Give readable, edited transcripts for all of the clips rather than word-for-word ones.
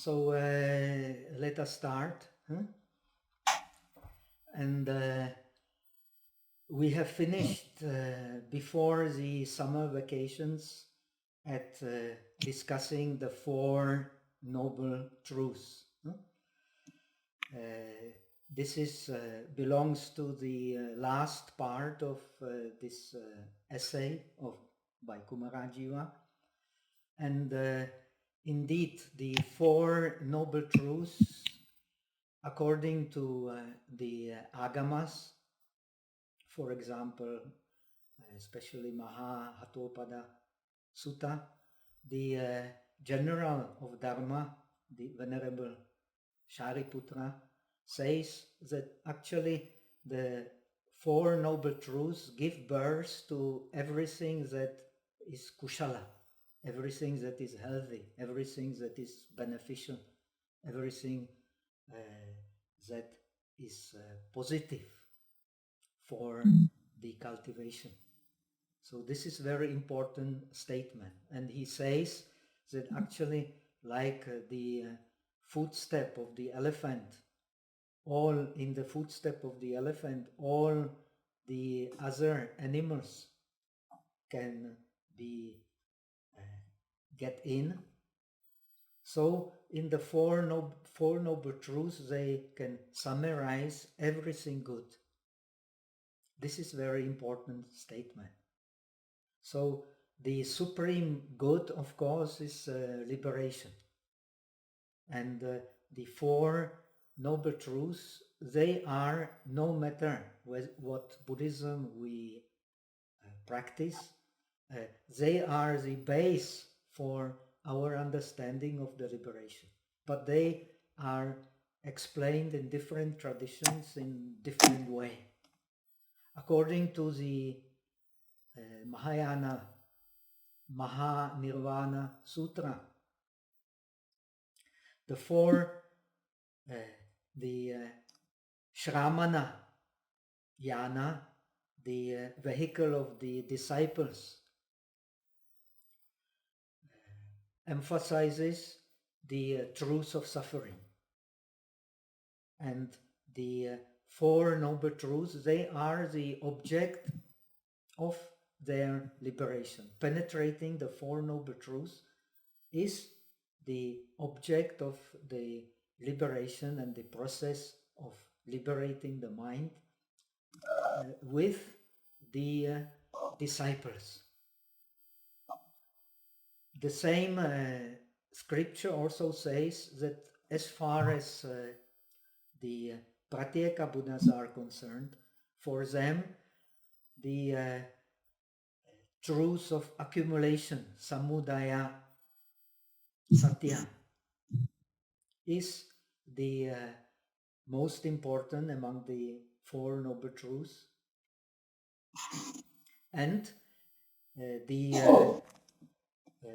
So let us start. And we have finished before the summer vacations at discussing the Four Noble Truths. This is belongs to the last part of this essay by Kumarajiva, and indeed the Four Noble Truths, according to the Agamas, for example, especially Mahahatopada Sutta, the general of Dharma, the Venerable Shariputra, says that actually the Four Noble Truths give birth to everything that is kushala, everything that is healthy, everything that is beneficial, everything that is positive for the cultivation. So this is very important statement. And he says that actually like the footstep of the elephant, all in the footstep of the elephant, all the other animals can be get in. So in the Four Noble Truths, they can summarize everything good. This is very important statement. So the supreme good, of course, is liberation. And the Four Noble Truths, they are, no matter what Buddhism we practice, they are the base for our understanding of the liberation. But they are explained in different traditions in different way. According to the Mahayana Mahanirvana Sutra, the four, the Shramana Yana, the vehicle of the disciples, emphasizes the truth of suffering. And the Four Noble Truths, they are the object of their liberation. Penetrating the Four Noble Truths is the object of the liberation and the process of liberating the mind with the disciples. The same scripture also says that as far as the Pratyeka Buddhas are concerned, for them the truth of accumulation, samudaya satya, is the most important among the Four Noble Truths. And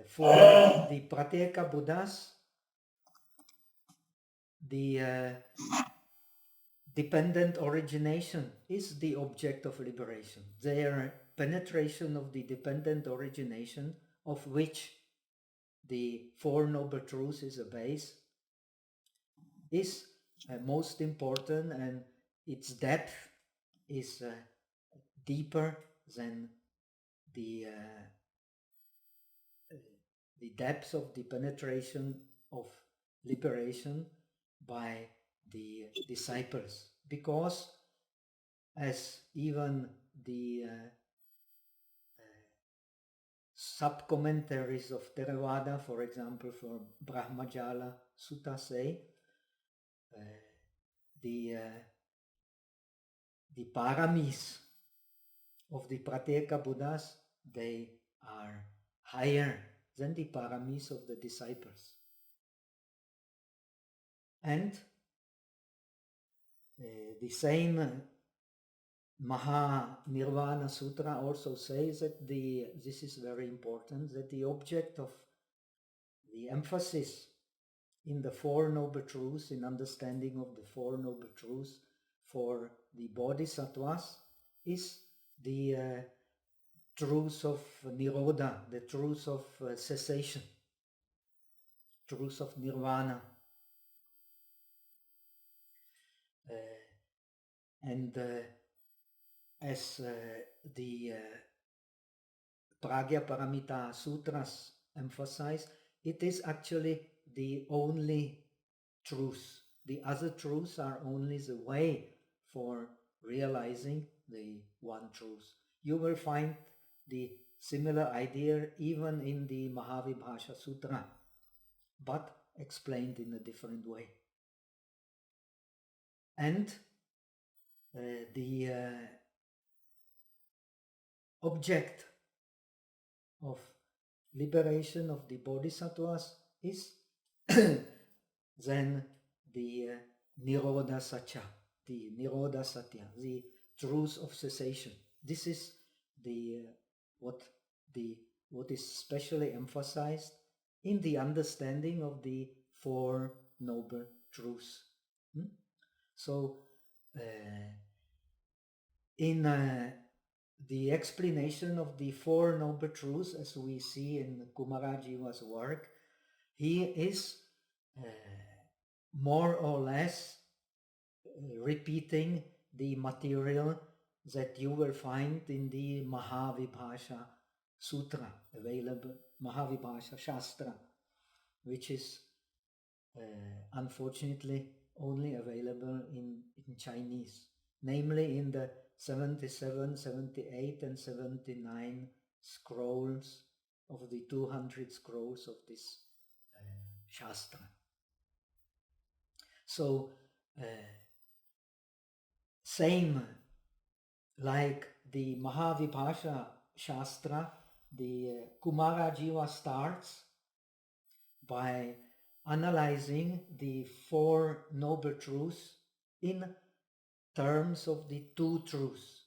for the Pratyeka Buddhas, the dependent origination is the object of liberation. Their penetration of the dependent origination, of which the Four Noble Truths is a base, is most important, and its depth is deeper than the depth of the penetration of liberation by the disciples, because as even the sub-commentaries of Theravada, for example, for Brahmajala Sutta say, the paramis of the Pratyeka Buddhas, they are higher than the paramis of the disciples. And the same Mahanirvana Sutra also says that this is very important, that the object of the emphasis in the Four Noble Truths, in understanding of the Four Noble Truths for the bodhisattvas, is the truth of nirodha, the truth of cessation, truth of nirvana, and as the Pragya Paramita Sutras emphasize, it is actually the only truth. The other truths are only the way for realizing the one truth. You will find the similar idea even in the Mahavibhasha Sutra, but explained in a different way. And the object of liberation of the bodhisattvas is then the Nirodha Satya, the Nirodha Satya, the truth of cessation. This is the what is specially emphasized in the understanding of the Four Noble Truths. So, in the explanation of the Four Noble Truths, as we see in Kumarajiva's work, he is more or less repeating the material that you will find in the Mahavibhasha Sutra, available, Mahavibhasha Shastra, which is unfortunately only available in Chinese, namely in the 77, 78 and 79 scrolls of the 200 scrolls of this Shastra. So, same like the Mahavibhasha Shastra, the Kumarajiva starts by analyzing the Four Noble Truths in terms of the two truths.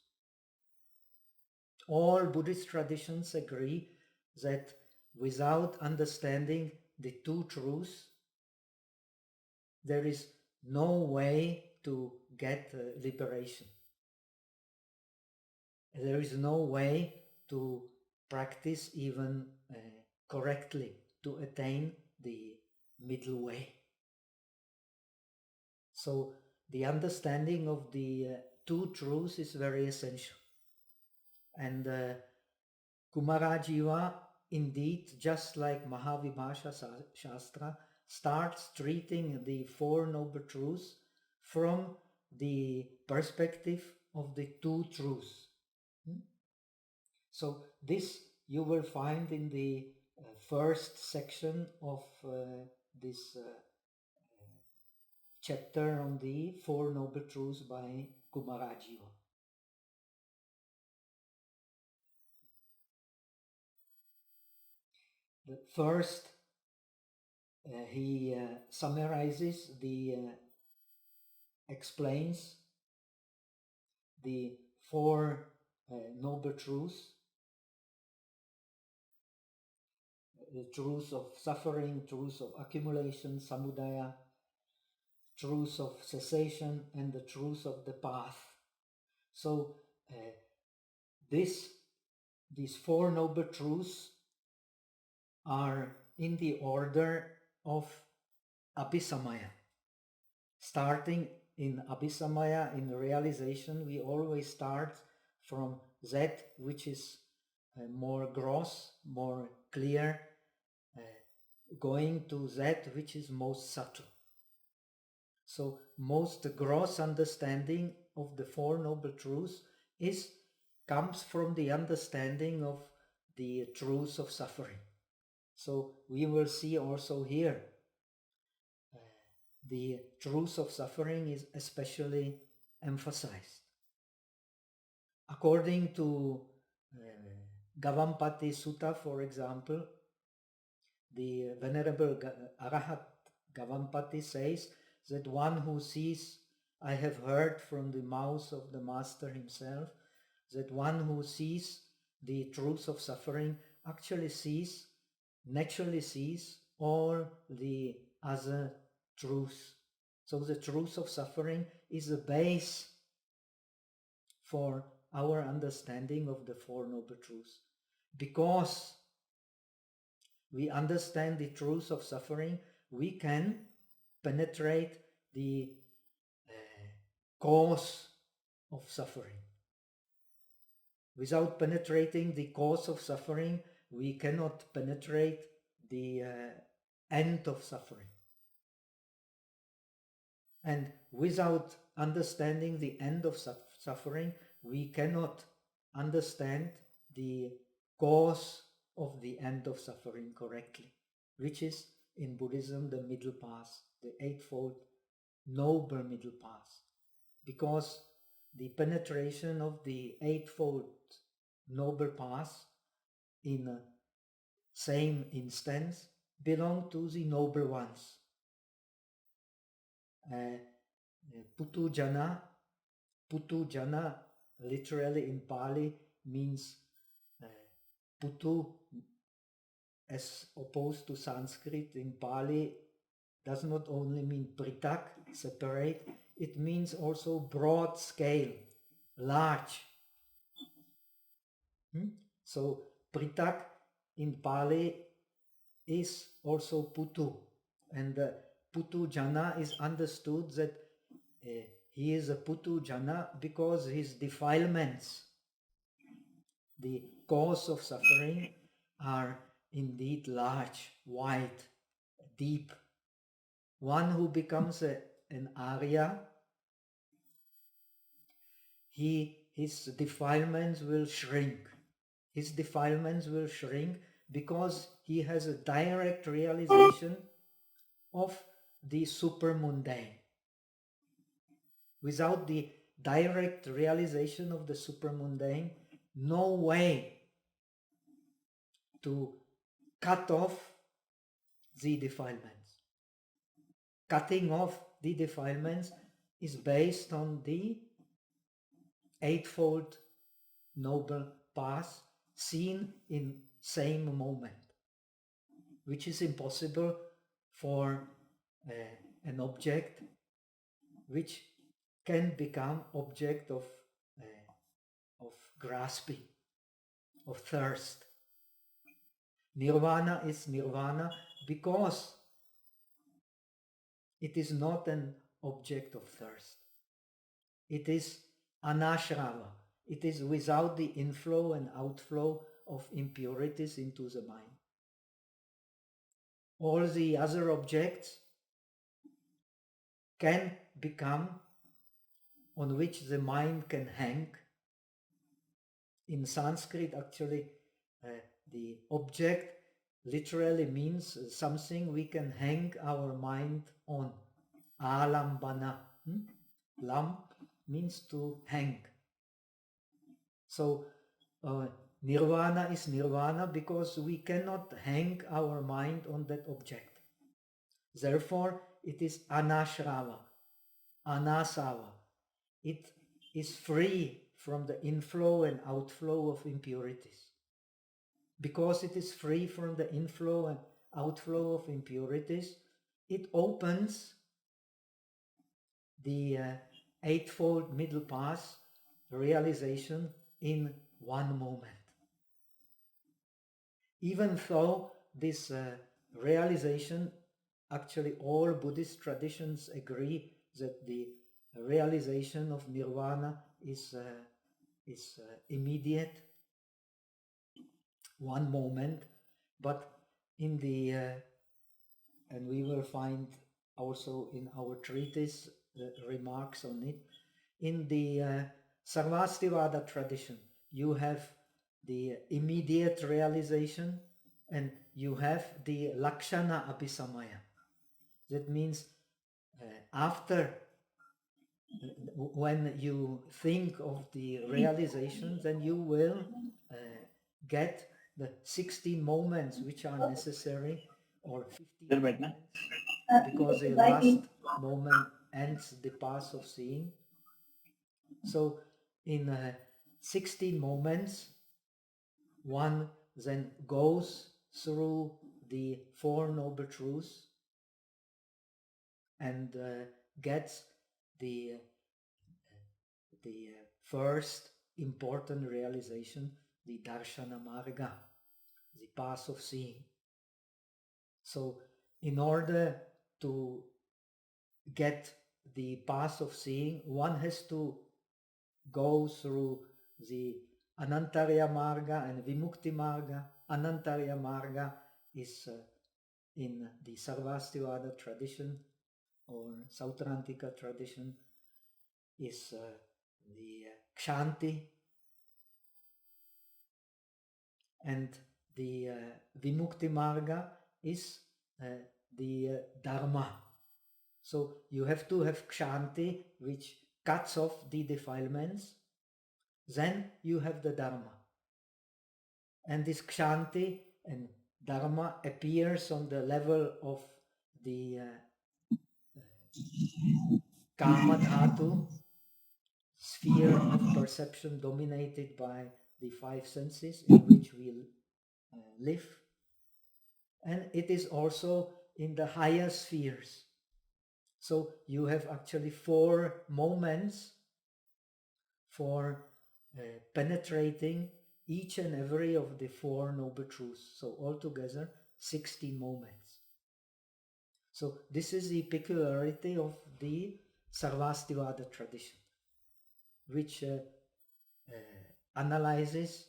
All Buddhist traditions agree that without understanding the two truths, there is no way to get liberation. There is no way to practice even correctly, to attain the middle way. So the understanding of the two truths is very essential. And Kumarajiva, indeed, just like Mahavibhasha Shastra, starts treating the Four Noble Truths from the perspective of the two truths. So this you will find in the first section of this chapter on the Four Noble Truths by Kumarajiva. The first, he summarizes explains the Four Noble Truths, the truth of suffering, truth of accumulation, samudaya, truth of cessation, and the truth of the path. So these Four Noble Truths are in the order of Abhisamaya. Starting in Abhisamaya, in realization, we always start from that which is more gross, more clear, going to that which is most subtle. So most gross understanding of the Four Noble Truths comes from the understanding of the truth of suffering. So we will see also here the truth of suffering is especially emphasized. According to Gavampati Sutta, for example, the Venerable Arahat Gavampati says that one who sees, I have heard from the mouth of the Master himself, that one who sees the truth of suffering actually naturally sees all the other truths. So the truth of suffering is the base for our understanding of the Four Noble Truths. Because we understand the truth of suffering, we can penetrate the cause of suffering. Without penetrating the cause of suffering, we cannot penetrate the end of suffering. And without understanding the end of suffering, we cannot understand the cause of the end of suffering correctly, which is in Buddhism the middle path, the Eightfold Noble Middle Path. Because the penetration of the Eightfold Noble Path in a same instance belong to the noble ones. Putujana literally in Pali means Putu, as opposed to Sanskrit. In Pali does not only mean pritak, separate, it means also broad scale, large. So pritak in Pali is also Putu, and Putu Jana is understood that he is a Putu Jana because his defilements, the cause of suffering, are indeed large, wide, deep. One who becomes an Arya, his defilements will shrink. His defilements will shrink because he has a direct realization of the supermundane. Without the direct realization of the supermundane, no way to cut off the defilements. Cutting off the defilements is based on the Eightfold Noble Path seen in same moment, which is impossible for an object which can become object of grasping, of thirst. Nirvana is nirvana because it is not an object of thirst. It is anashrava. It is without the inflow and outflow of impurities into the mind. All the other objects can become on which the mind can hang. In Sanskrit, actually, the object literally means something we can hang our mind on. Alambana. Lam means to hang. So nirvana is nirvana because we cannot hang our mind on that object. Therefore, it is anashrava, anasava. It is free from the inflow and outflow of impurities. Because it is free from the inflow and outflow of impurities, it opens the Eightfold Middle Path realization in one moment. Even though this realization, actually all Buddhist traditions agree that the realization of nirvana is immediate, one moment, but in the and we will find also in our treatise remarks on it, in the Sarvastivada tradition you have the immediate realization and you have the Lakshana Abhisamaya. That means after, when you think of the realization, then you will get the 16 moments which are necessary, or 15 moments, because the last moment ends the path of seeing. So in 16 moments, one then goes through the Four Noble Truths and gets the first important realization, the Darshana Marga, the path of seeing. So in order to get the path of seeing, one has to go through the Anantarya Marga and Vimukti Marga. Anantarya Marga is in the Sarvastivada tradition or Sautrantika tradition is the Kshanti, and the Vimukti Marga is the Dharma. So you have to have Kshanti, which cuts off the defilements, then you have the Dharma. And this Kshanti and Dharma appears on the level of the Kama Dhatu, sphere of perception dominated by the five senses in which we live. And it is also in the higher spheres. So you have actually 4 moments for penetrating each and every of the 4 noble truths. So altogether 16 moments. So this is the peculiarity of the Sarvastivada tradition, which analyzes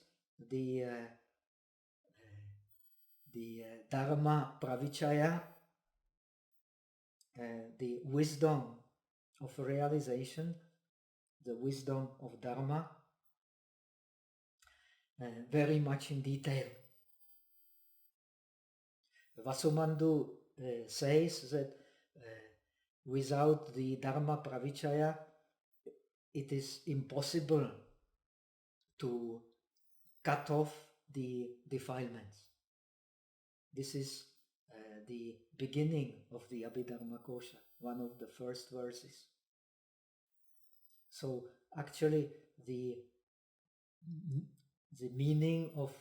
the Dharma Pravichaya, the wisdom of realization, the wisdom of Dharma, very much in detail. Vasubandhu says that without the Dharma Pravichaya, it is impossible to cut off the defilements. This is the beginning of the Abhidharmakosa, one of the first verses. So actually the meaning of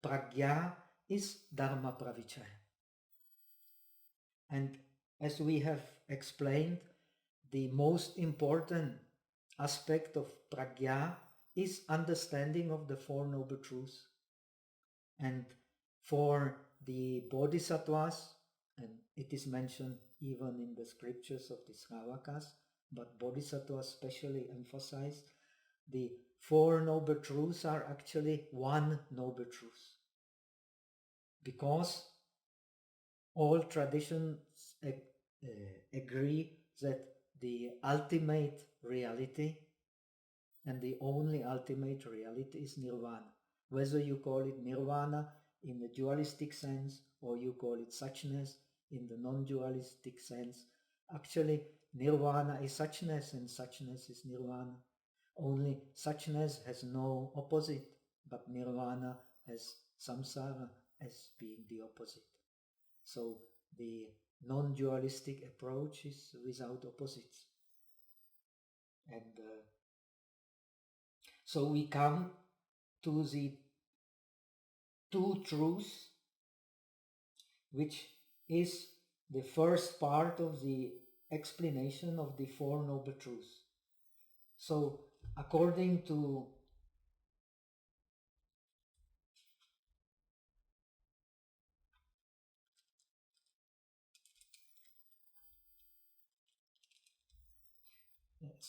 pragya is Dharma Pravichaya. And as we have explained, the most important aspect of pragya is understanding of the 4 noble truths. And for the bodhisattvas, and it is mentioned even in the scriptures of the Sravakas, but bodhisattvas especially emphasize, the 4 noble truths are actually one noble truth. Because all traditions agree that the ultimate reality and the only ultimate reality is nirvana. Whether you call it nirvana in the dualistic sense or you call it suchness in the non-dualistic sense, actually nirvana is suchness and suchness is nirvana. Only suchness has no opposite, but nirvana has samsara as being the opposite. So the non-dualistic approach is without opposites. And so we come to the 2 truths, which is the first part of the explanation of the 4 noble truths. So according to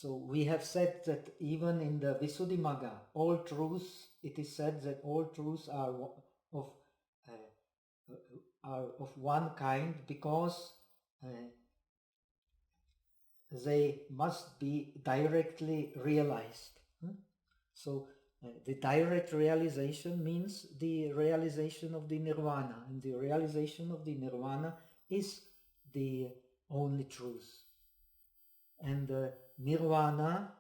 So we have said that even in the Visuddhimagga, all truths, it is said that all truths are of one kind because they must be directly realized. So the direct realization means the realization of the nirvana, and the realization of the nirvana is the only truth. And nirvana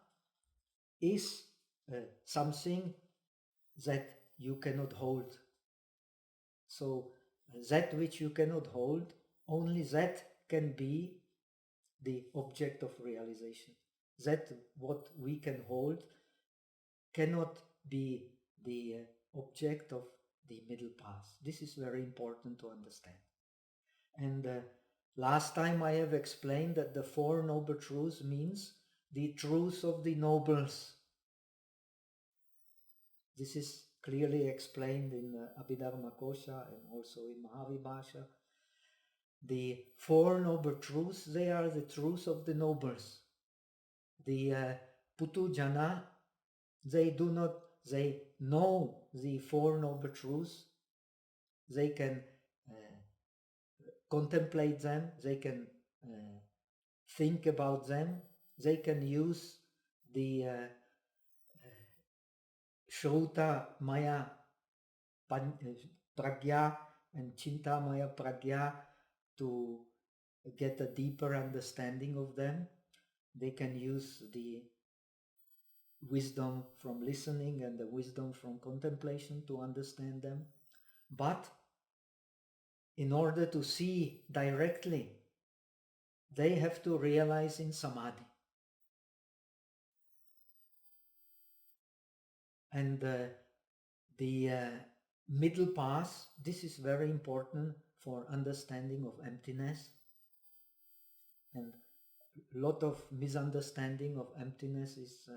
is something that you cannot hold. So that which you cannot hold, only that can be the object of realization. That what we can hold cannot be the object of the middle path. This is very important to understand. And last time I have explained that the 4 noble truths means the truth of the nobles. This is clearly explained in Abhidharmakosa and also in Mahavibhasha. The Four Noble Truths, they are the truths of the nobles. The Putujana, they know the Four Noble Truths. They can contemplate them, they can think about them, they can use the Shrota Maya Pragya and Chinta Maya Pragya to get a deeper understanding of them. They can use the wisdom from listening and the wisdom from contemplation to understand them. But in order to see directly, they have to realize in Samadhi. And the middle path, this is very important for understanding of emptiness. And a lot of misunderstanding of emptiness is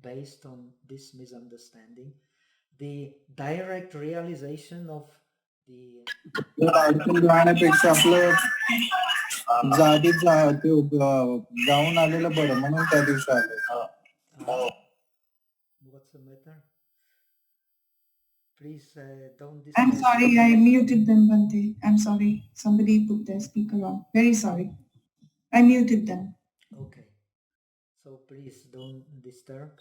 based on this misunderstanding. The direct realization of the जाण्यापेक्षा आपलं जागेत जाऊन आलेलं बरं म्हणून त्या दिवशी आलो. What's the matter? Please don't disturb. I'm sorry, I muted them, Bhante. I'm sorry. Somebody put their speaker on. Very sorry. I muted them. Okay. So please don't disturb.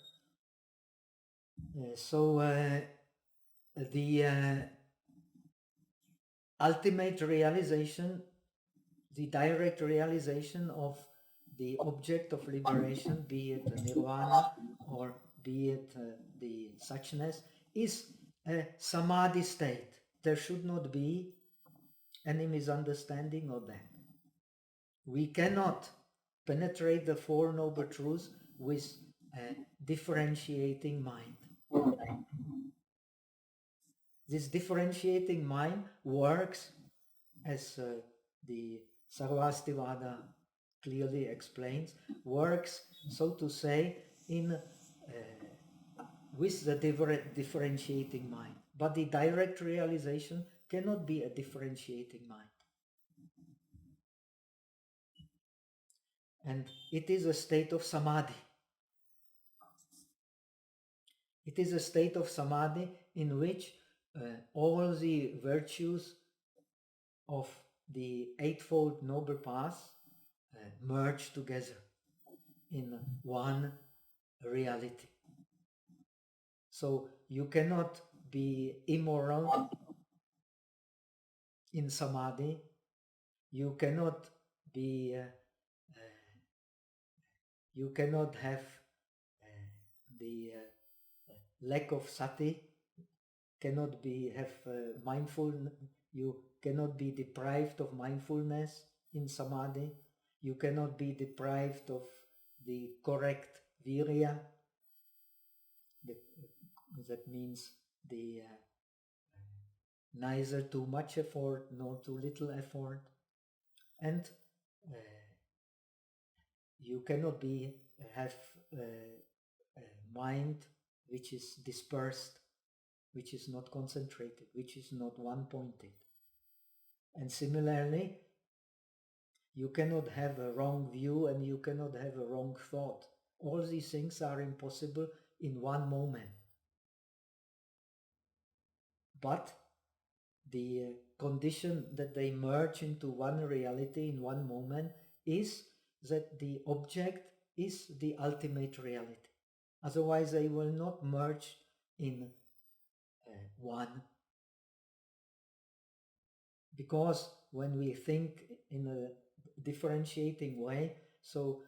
The ultimate realization, the direct realization of the object of liberation, be it nirvana or be it the suchness, is a samadhi state. There should not be any misunderstanding of that. We cannot penetrate the Four Noble Truths with a differentiating mind. This differentiating mind works, as the Sarvastivada clearly explains, works, so to say, in with the differentiating mind. But the direct realization cannot be a differentiating mind. And it is a state of samadhi. It is a state of samadhi in which all the virtues of the Eightfold Noble Path merge together in one reality. So you cannot be immoral in samadhi. You cannot be you cannot have the lack of sati, cannot be have mindfulness. You cannot be deprived of mindfulness in samadhi. You cannot be deprived of the correct virya. That means the neither too much effort nor too little effort. And you cannot have a mind which is dispersed, which is not concentrated, which is not one-pointed. And similarly, you cannot have a wrong view and you cannot have a wrong thought. All these things are impossible in one moment. But the condition that they merge into one reality in one moment is that the object is the ultimate reality. Otherwise, they will not merge in one. Because when we think in a differentiating way, so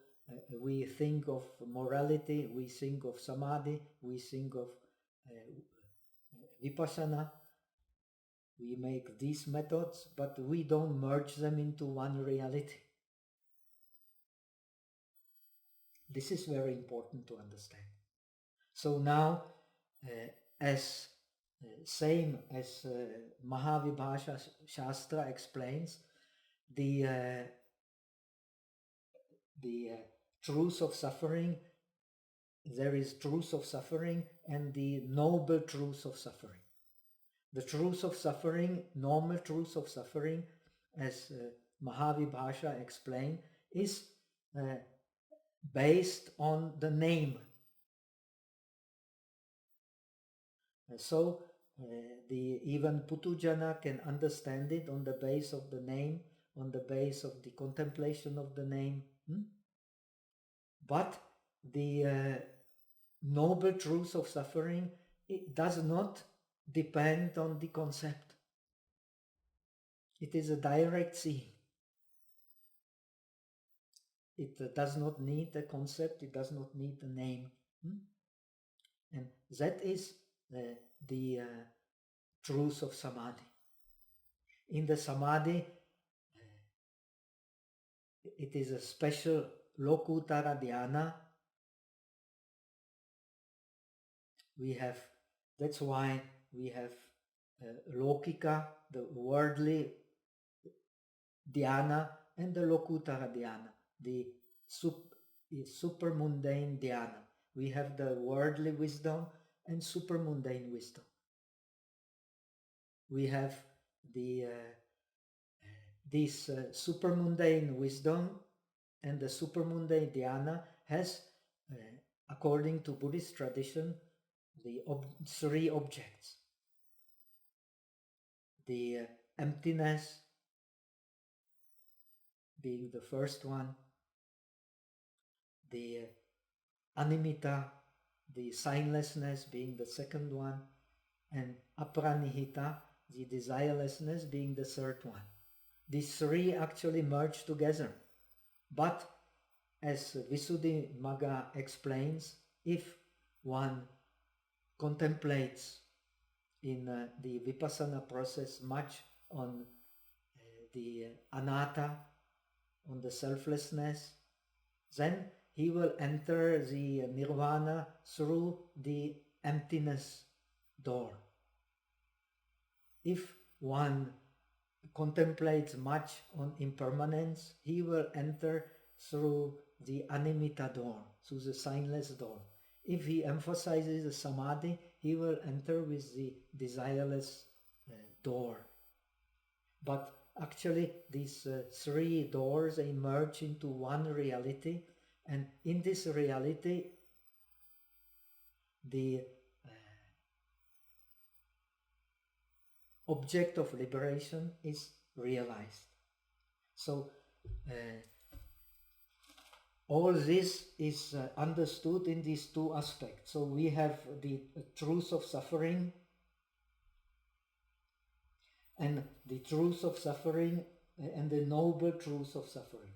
we think of morality, we think of samadhi, we think of vipassana, we make these methods, but we don't merge them into one reality. This is very important to understand. So now, as same as Mahavibhasha Shastra explains, the truth of suffering, there is truth of suffering and the noble truth of suffering. The truth of suffering, normal truth of suffering, as Mahavibhasha explained, is based on the name. So even Putujana can understand it on the base of the name, on the base of the contemplation of the name. But the noble truth of suffering, it does not depend on the concept. It is a direct seeing. It does not need a concept, it does not need a name. And that is the truth of Samadhi. In the Samadhi, it is a special Lokutara Dhyana. That's why we have Lokika, the worldly Dhyana, and the Lokutara Dhyana, the supermundane Dhyana. We have the worldly wisdom and supermundane wisdom. We have this supermundane wisdom, and the supermundane dhyana has, according to Buddhist tradition, the three objects. The emptiness being the first one, the animita, the signlessness being the second one, and apranihita, the desirelessness, being the third one. These three actually merge together. But as Visuddhimagga explains, if one contemplates in the vipassana process much on the anatta, on the selflessness, then he will enter the nirvana through the emptiness door. If one contemplates much on impermanence, he will enter through the animita door, through the signless door. If he emphasizes the samadhi, he will enter with the desireless door. But actually these three doors, they merge into one reality, and in this reality the object of liberation is realized. So all this is understood in these two aspects. So we have the truth of suffering, and the truth of suffering and the noble truth of suffering.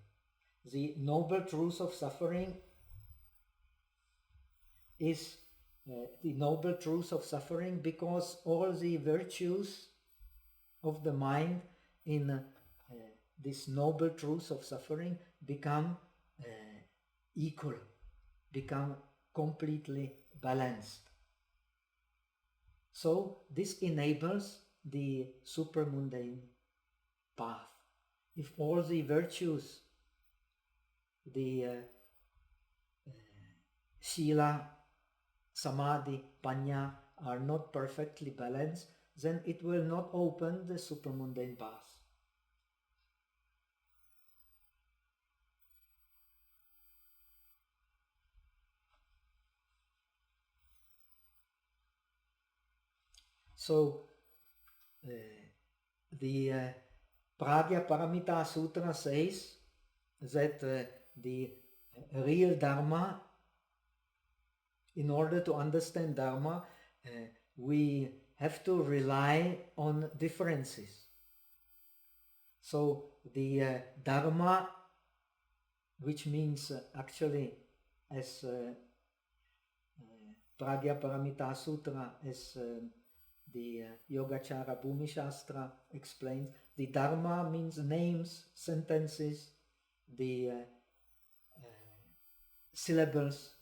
The noble truth of suffering is the noble truth of suffering because all the virtues of the mind in this noble truth of suffering become equal, become completely balanced. So this enables the supermundane path. If all the virtues, the Sila, Samadhi, Panya are not perfectly balanced, then it will not open the supermundane path. So the Pragya Paramita Sutra says that the real Dharma, in order to understand Dharma, we have to rely on differences. So the Dharma, which means actually as Pragya Paramita Sutra, as the Yogacara Bhumi Shastra explains, the Dharma means names, sentences, the syllables,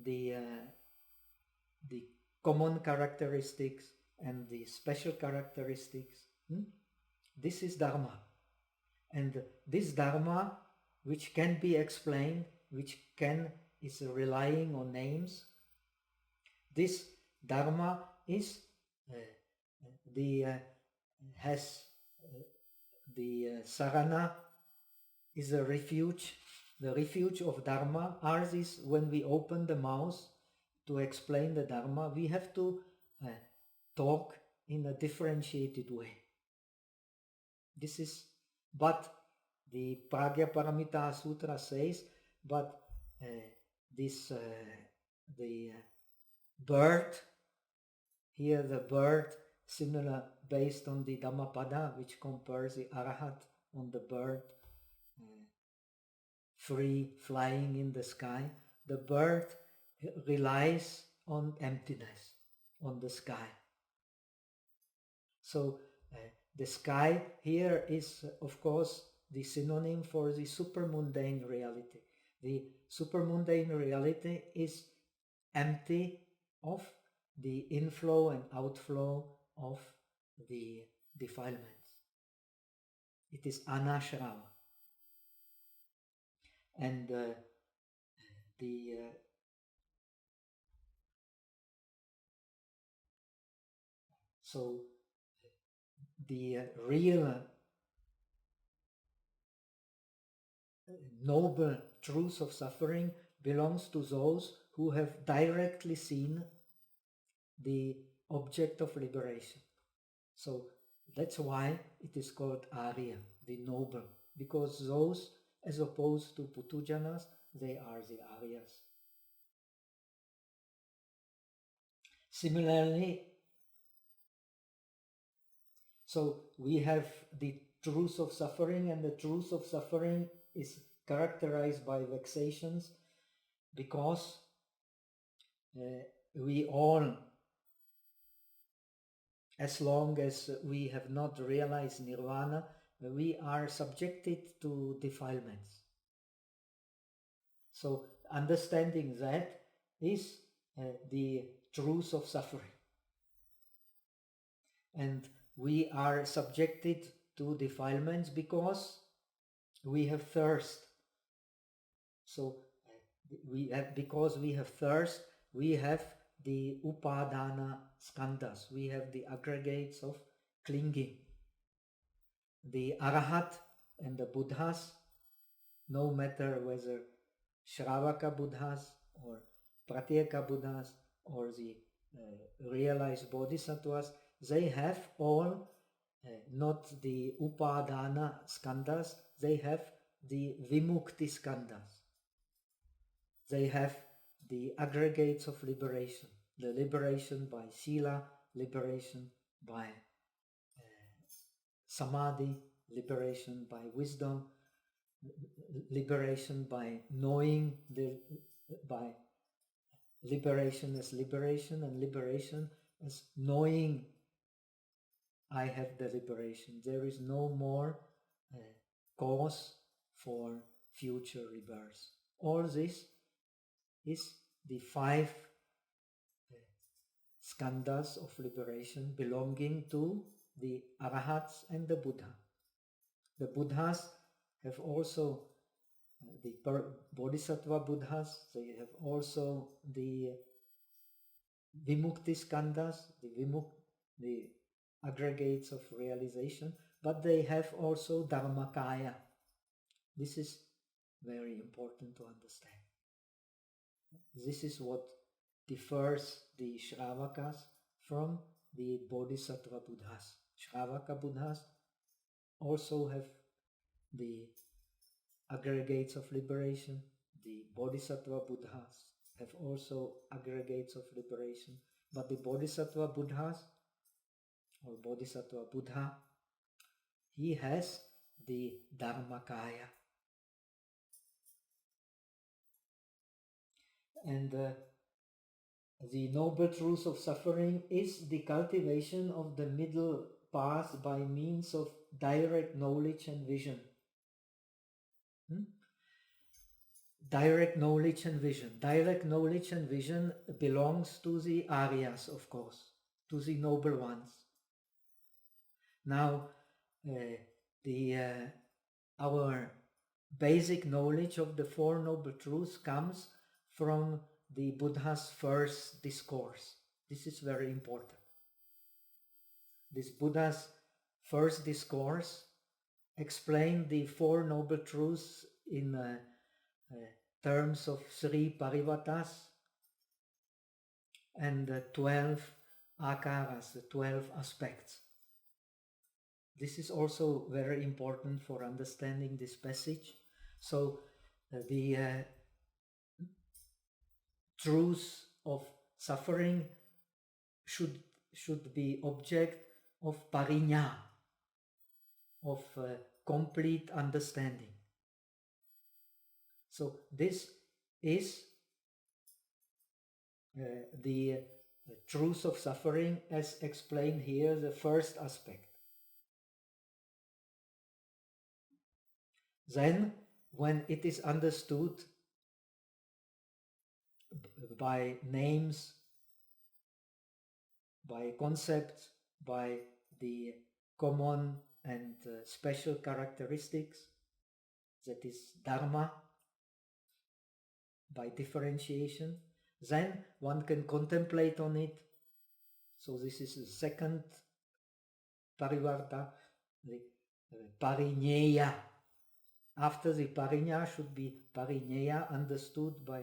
the common characteristics and the special characteristics. This is Dharma. And this Dharma, which can be explained, is relying on names, this Dharma is has the sarana is a refuge. The refuge of Dharma. Ours is when we open the mouth to explain the Dharma, we have to talk in a differentiated way. This is, but the Pragya Paramita Sutra says, but the bird, here the bird, similar based on the Dhammapada, which compares the Arahat on the bird, free flying in the sky. The bird relies on emptiness, on the sky. So the sky here is, of course, the synonym for the supermundane reality. The supermundane reality is empty of the inflow and outflow of the defilements. It is anashrava. And so the real noble truth of suffering belongs to those who have directly seen the object of liberation. So that's why it is called Arya, the noble, because those, as opposed to Putujanas, they are the Aryas. Similarly, so we have the truth of suffering, and the truth of suffering is characterized by vexations, because we all, as long as we have not realized nirvana, we are subjected to defilements. So understanding that is the truth of suffering. And we are subjected to defilements because we have thirst. So because we have thirst, we have the upadana skandhas, we have the aggregates of clinging. The Arahat and the Buddhas, no matter whether Shravaka Buddhas or Pratyeka Buddhas or the realized bodhisattvas, they have all not the upadana skandhas, they have the vimukti skandhas. They have the aggregates of liberation, the liberation by sila, liberation by samadhi, liberation by wisdom, liberation by knowing, by liberation as liberation, and liberation as knowing I have the liberation. There is no more cause for future rebirth. All this is the 5 skandhas of liberation belonging to the Arahats and the Buddha. The Buddhas have also the bodhisattva Buddhas, they have also the vimukti skandhas, the aggregates of realization, but they have also dharmakaya. This is very important to understand. This is what differs the Shravakas from the bodhisattva Buddhas. Shravaka Buddhas also have the aggregates of liberation. The bodhisattva Buddhas have also aggregates of liberation. But the bodhisattva Buddhas, or bodhisattva Buddha, he has the dharmakaya. And the noble truth of suffering is the cultivation of the middle path by means of direct knowledge and vision. Direct knowledge and vision. Direct knowledge and vision belongs to the Aryas, of course, to the noble ones. Now, our basic knowledge of the Four Noble Truths comes from the Buddha's first discourse. This is very important. This Buddha's first discourse explain the Four Noble Truths in terms of 3 parivatas and 12 akaras, the 12 aspects. This is also very important for understanding this passage. So the truths of suffering should be object of pariññā, of complete understanding. So this is the truth of suffering as explained here, the first aspect. Then, when it is understood by names, by concepts, by the common and special characteristics, that is Dharma, by differentiation, then one can contemplate on it. So this is the second parivarta, the pariññaya. After the pariññā should be pariññaya, understood by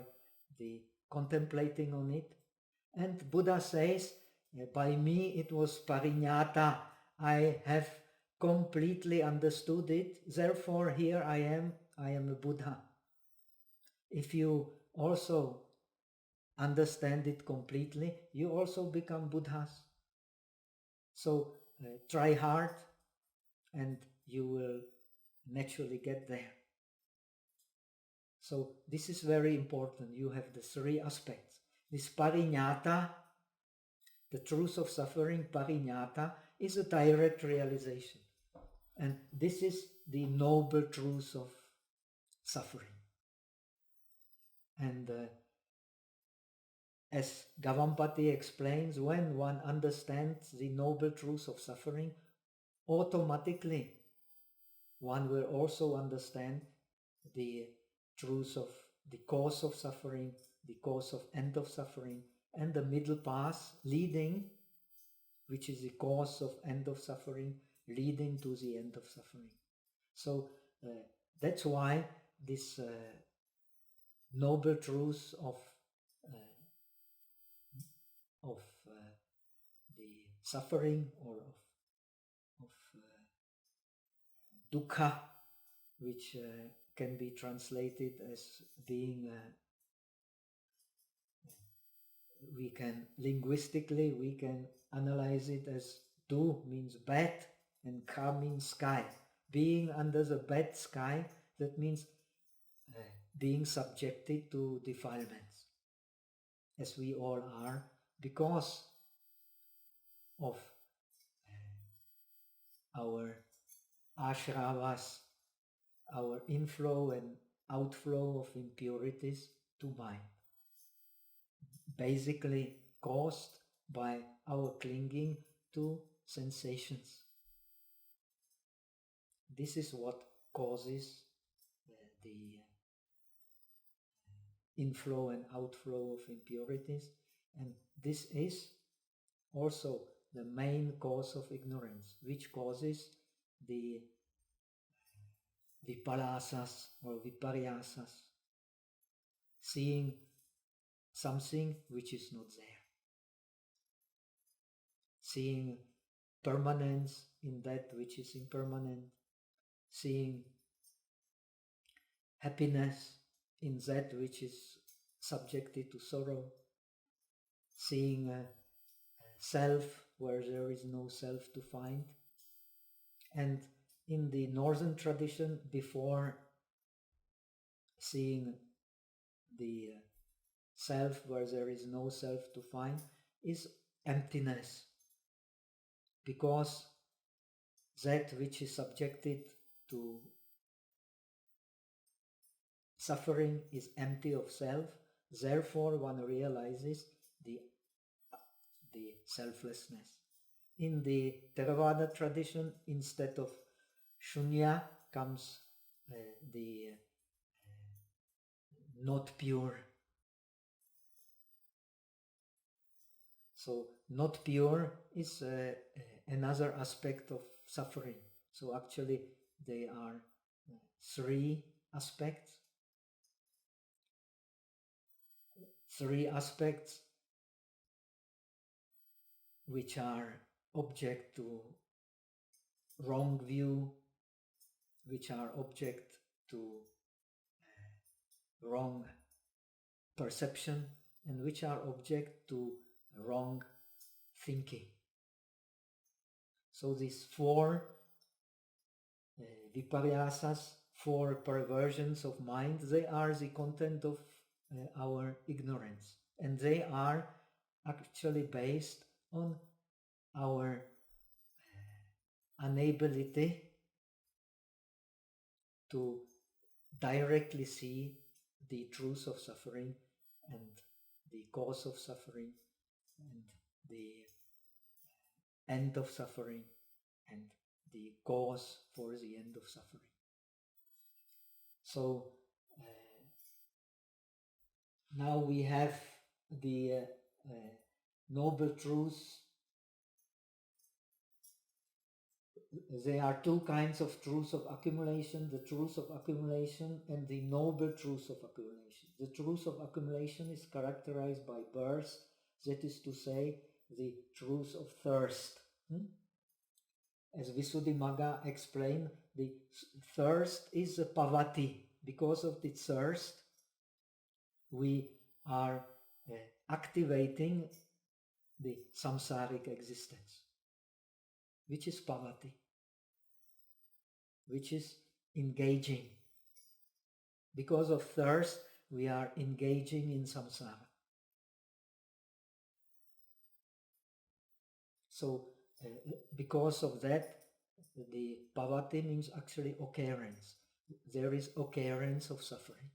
the contemplating on it. And Buddha says, by me it was pariññāta, I have completely understood it, therefore here I am a Buddha. If you also understand it completely, you also become Buddhas. So try hard and you will naturally get there. So this is very important. You have the 3 aspects. This pariññāta, the truth of suffering, pariññāta, is a direct realization. And this is the noble truth of suffering. And as Gavampati explains, when one understands the noble truth of suffering, automatically one will also understand the truth of the cause of suffering, the cause of end of suffering, and the middle path leading, which is the cause of end of suffering, leading to the end of suffering. So that's why this noble truth of the suffering or of dukkha, which can be translated as being we can analyze it as du means bad and ka means sky. Being under the bad sky, that means being subjected to defilements, as we all are, because of our ashravas, our inflow and outflow of impurities to mind, basically caused by our clinging to sensations. This is what causes the inflow and outflow of impurities, and this is also the main cause of ignorance, which causes the vipalasas or viparyasas, seeing something which is not there, seeing permanence in that which is impermanent, seeing happiness in that which is subjected to sorrow, seeing self where there is no self to find. And in the northern tradition, before seeing the self where there is no self to find, is emptiness, because that which is subjected to suffering is empty of self. Therefore one realizes the selflessness. In the Theravada tradition, instead of shunya comes the not pure. So not pure is another aspect of suffering. So actually they are three aspects. Three aspects which are object to wrong view, which are object to wrong perception, and which are object to wrong thinking. So these four viparyasas, four perversions of mind, they are the content of our ignorance, and they are actually based on our inability to directly see the truth of suffering and the cause of suffering and the end of suffering and the cause for the end of suffering. So now we have the noble truths. There are two kinds of truths of accumulation, the truth of accumulation and the noble truth of accumulation. The truth of accumulation is characterized by birth, that is to say, the truth of thirst. As Visuddhimagga explained, the thirst is a pavati. Because of the thirst, we are activating the samsaric existence, which is pavati, which is engaging. Because of thirst, we are engaging in samsara. So, because of that, the pavati means actually occurrence. There is occurrence of suffering.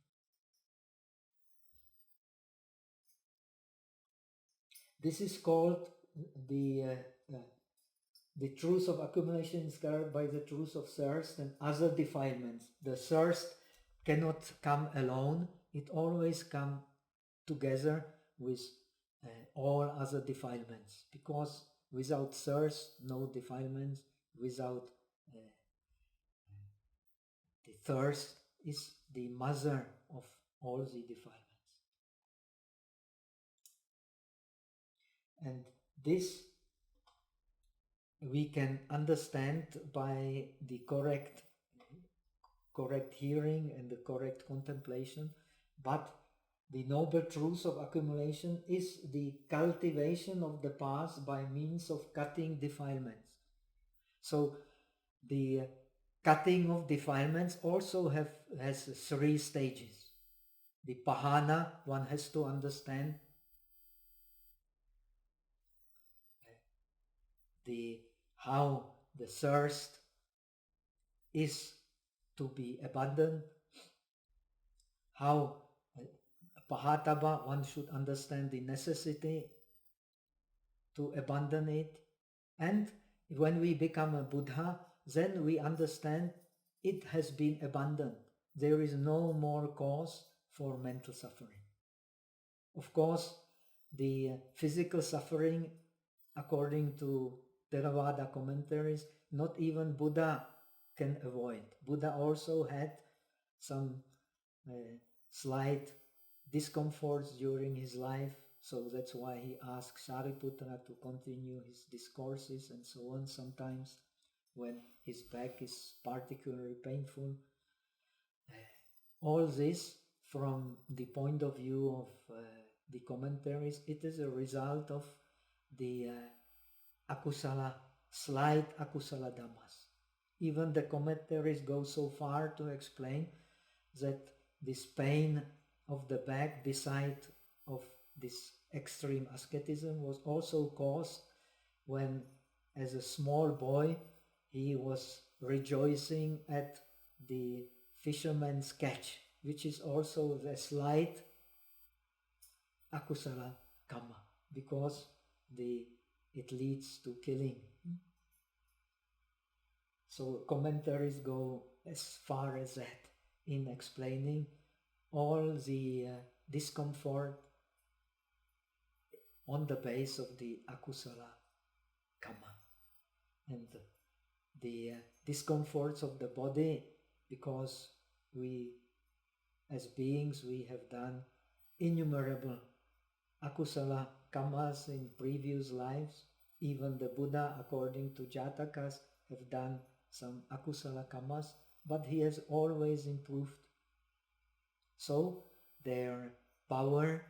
This is called the truth of accumulation is covered by the truth of thirst and other defilements. The thirst cannot come alone. It always comes together with all other defilements, because without thirst, no defilements. Without the thirst is the mother of all the defilements. And this we can understand by the correct hearing and the correct contemplation, but the noble truth of accumulation is the cultivation of the path by means of cutting defilements. So the cutting of defilements also has three stages. The pahana, one has to understand how the thirst is to be abandoned, how pahataba, one should understand the necessity to abandon it, and when we become a Buddha, then we understand it has been abandoned. There is no more cause for mental suffering. Of course, the physical suffering, according to Theravada commentaries, not even Buddha can avoid. Buddha also had some slight discomforts during his life, so that's why he asked Shariputra to continue his discourses and so on sometimes when his back is particularly painful. All this, from the point of view of the commentaries, it is a result of the slight akusala dhammas. Even the commentaries go so far to explain that this pain of the back, beside of this extreme asceticism, was also caused when, as a small boy, he was rejoicing at the fisherman's catch, which is also the slight akusala karma, because it leads to killing. So commentaries go as far as that in explaining all the discomfort on the base of the akusala karma. And the discomforts of the body, because we, as beings, we have done innumerable akusala karmas in previous lives. Even the Buddha, according to Jatakas, have done some akusala karmas, but he has always improved. So their power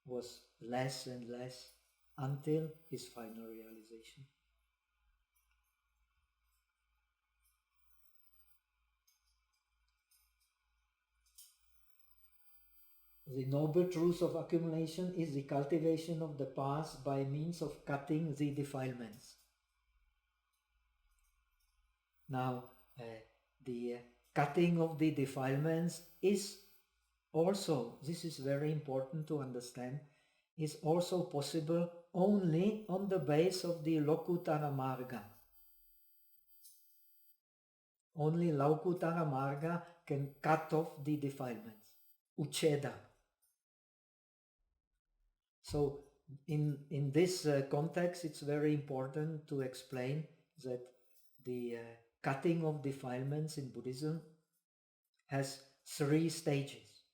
was less and less until his final realization. The noble truth of accumulation is the cultivation of the past by means of cutting the defilements. Now, the cutting of the defilements is also, this is very important to understand, is also possible only on the base of the Lokutara Marga. Only Lokutara Marga can cut off the defilements, ucheda. So in this context, it's very important to explain that the cutting of defilements in Buddhism has 3 stages.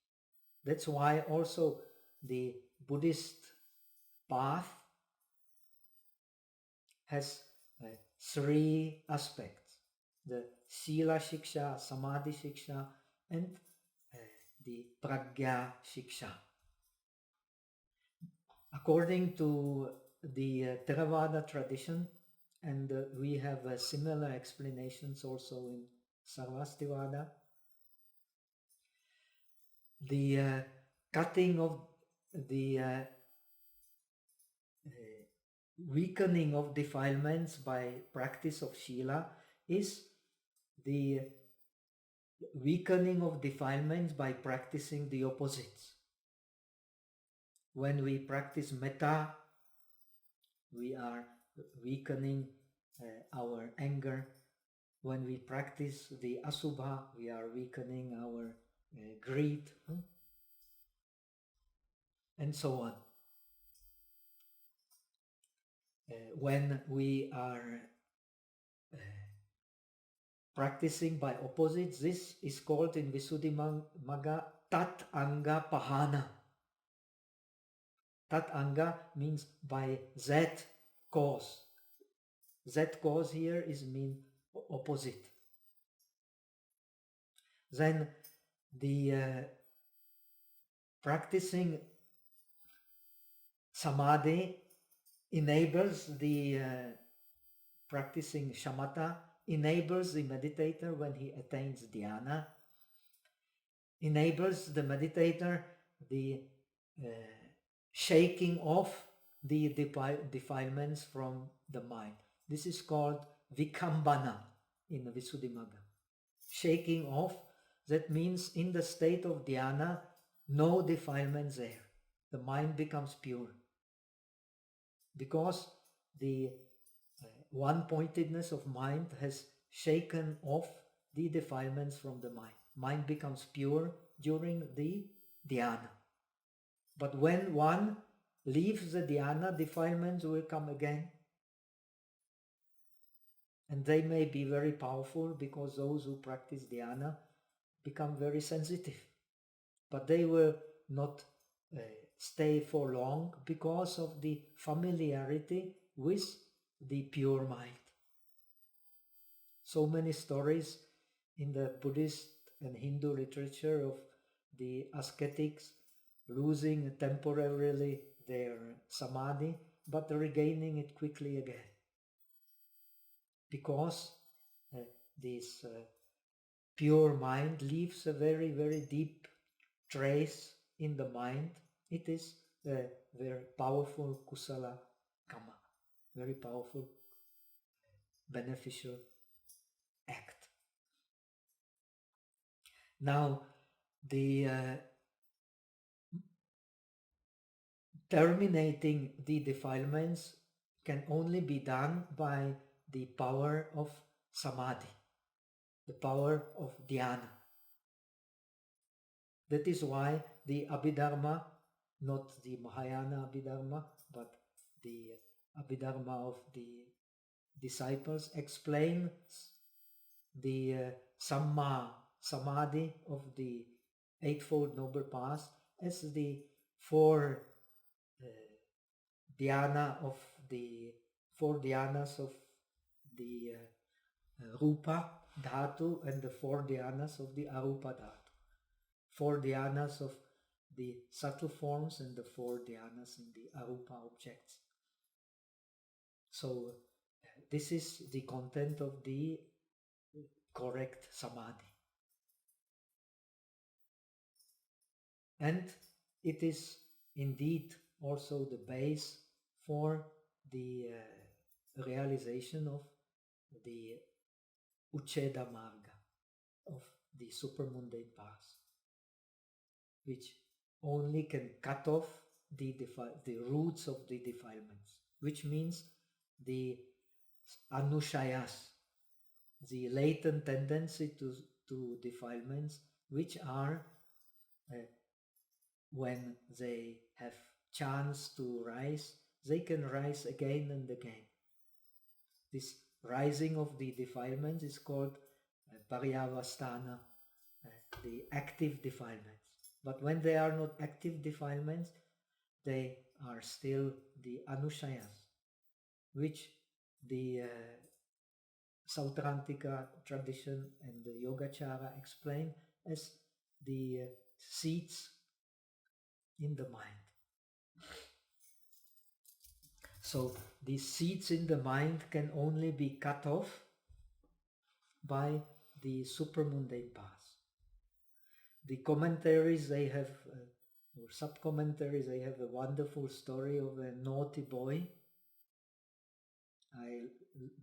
That's why also the Buddhist path has 3 aspects: the Sila Shiksha, Samadhi Shiksha, and the Pragya Shiksha. According to the Theravada tradition, and we have similar explanations also in Sarvastivada, the cutting of the weakening of defilements by practice of Shila is the weakening of defilements by practicing the opposites. When we practice metta, we are weakening our anger. When we practice the asubha, we are weakening our greed, and so on. When we are practicing by opposites, this is called in Visuddhimagga Tat Anga Pahana. Tat Anga means by that cause. That cause here is mean opposite. Then the practicing samadhi enables the practicing shamatha, enables the meditator when he attains dhyana, enables the meditator the shaking off the defilements from the mind. This is called vikambana in the Visuddhimagga. Shaking off, that means in the state of dhyana, no defilements there. The mind becomes pure. Because the one-pointedness of mind has shaken off the defilements from the mind. Mind becomes pure during the dhyana. But when one leaves the dhyana, defilements will come again. And they may be very powerful because those who practice dhyana become very sensitive. But they will not stay for long because of the familiarity with the pure mind. So many stories in the Buddhist and Hindu literature of the ascetics losing temporarily their samadhi but regaining it quickly again. Because this pure mind leaves a very, very deep trace in the mind. It is a very powerful kusala karma, very powerful, beneficial act. Now, the terminating the defilements can only be done by the power of samadhi, the power of dhyana. That is why the Abhidharma, not the Mahayana Abhidharma, but the Abhidharma of the disciples explain the Samadhi of the Eightfold Noble Path as the four dhyana of the four dhyanas of the Rupa Dhatu and the four dhyanas of the Arupa Dhatu. Four dhyanas of the subtle forms and the four dhyanas in the Arupa objects. So this is the content of the correct Samadhi. And it is indeed also the base for the realization of the Ucheda Marga, of the supermundane path, which only can cut off the roots of the defilements, which means the anushayas, the latent tendency to defilements, which are when they have chance to rise, they can rise again and again. This rising of the defilements is called paryavastana, the active defilements. But when they are not active defilements, they are still the anushayas, which the Sautrantika tradition and the Yogacara explain as the seeds in the mind. So these seeds in the mind can only be cut off by the supermundane path. The commentaries they have, or sub-commentaries, they have a wonderful story of a naughty boy.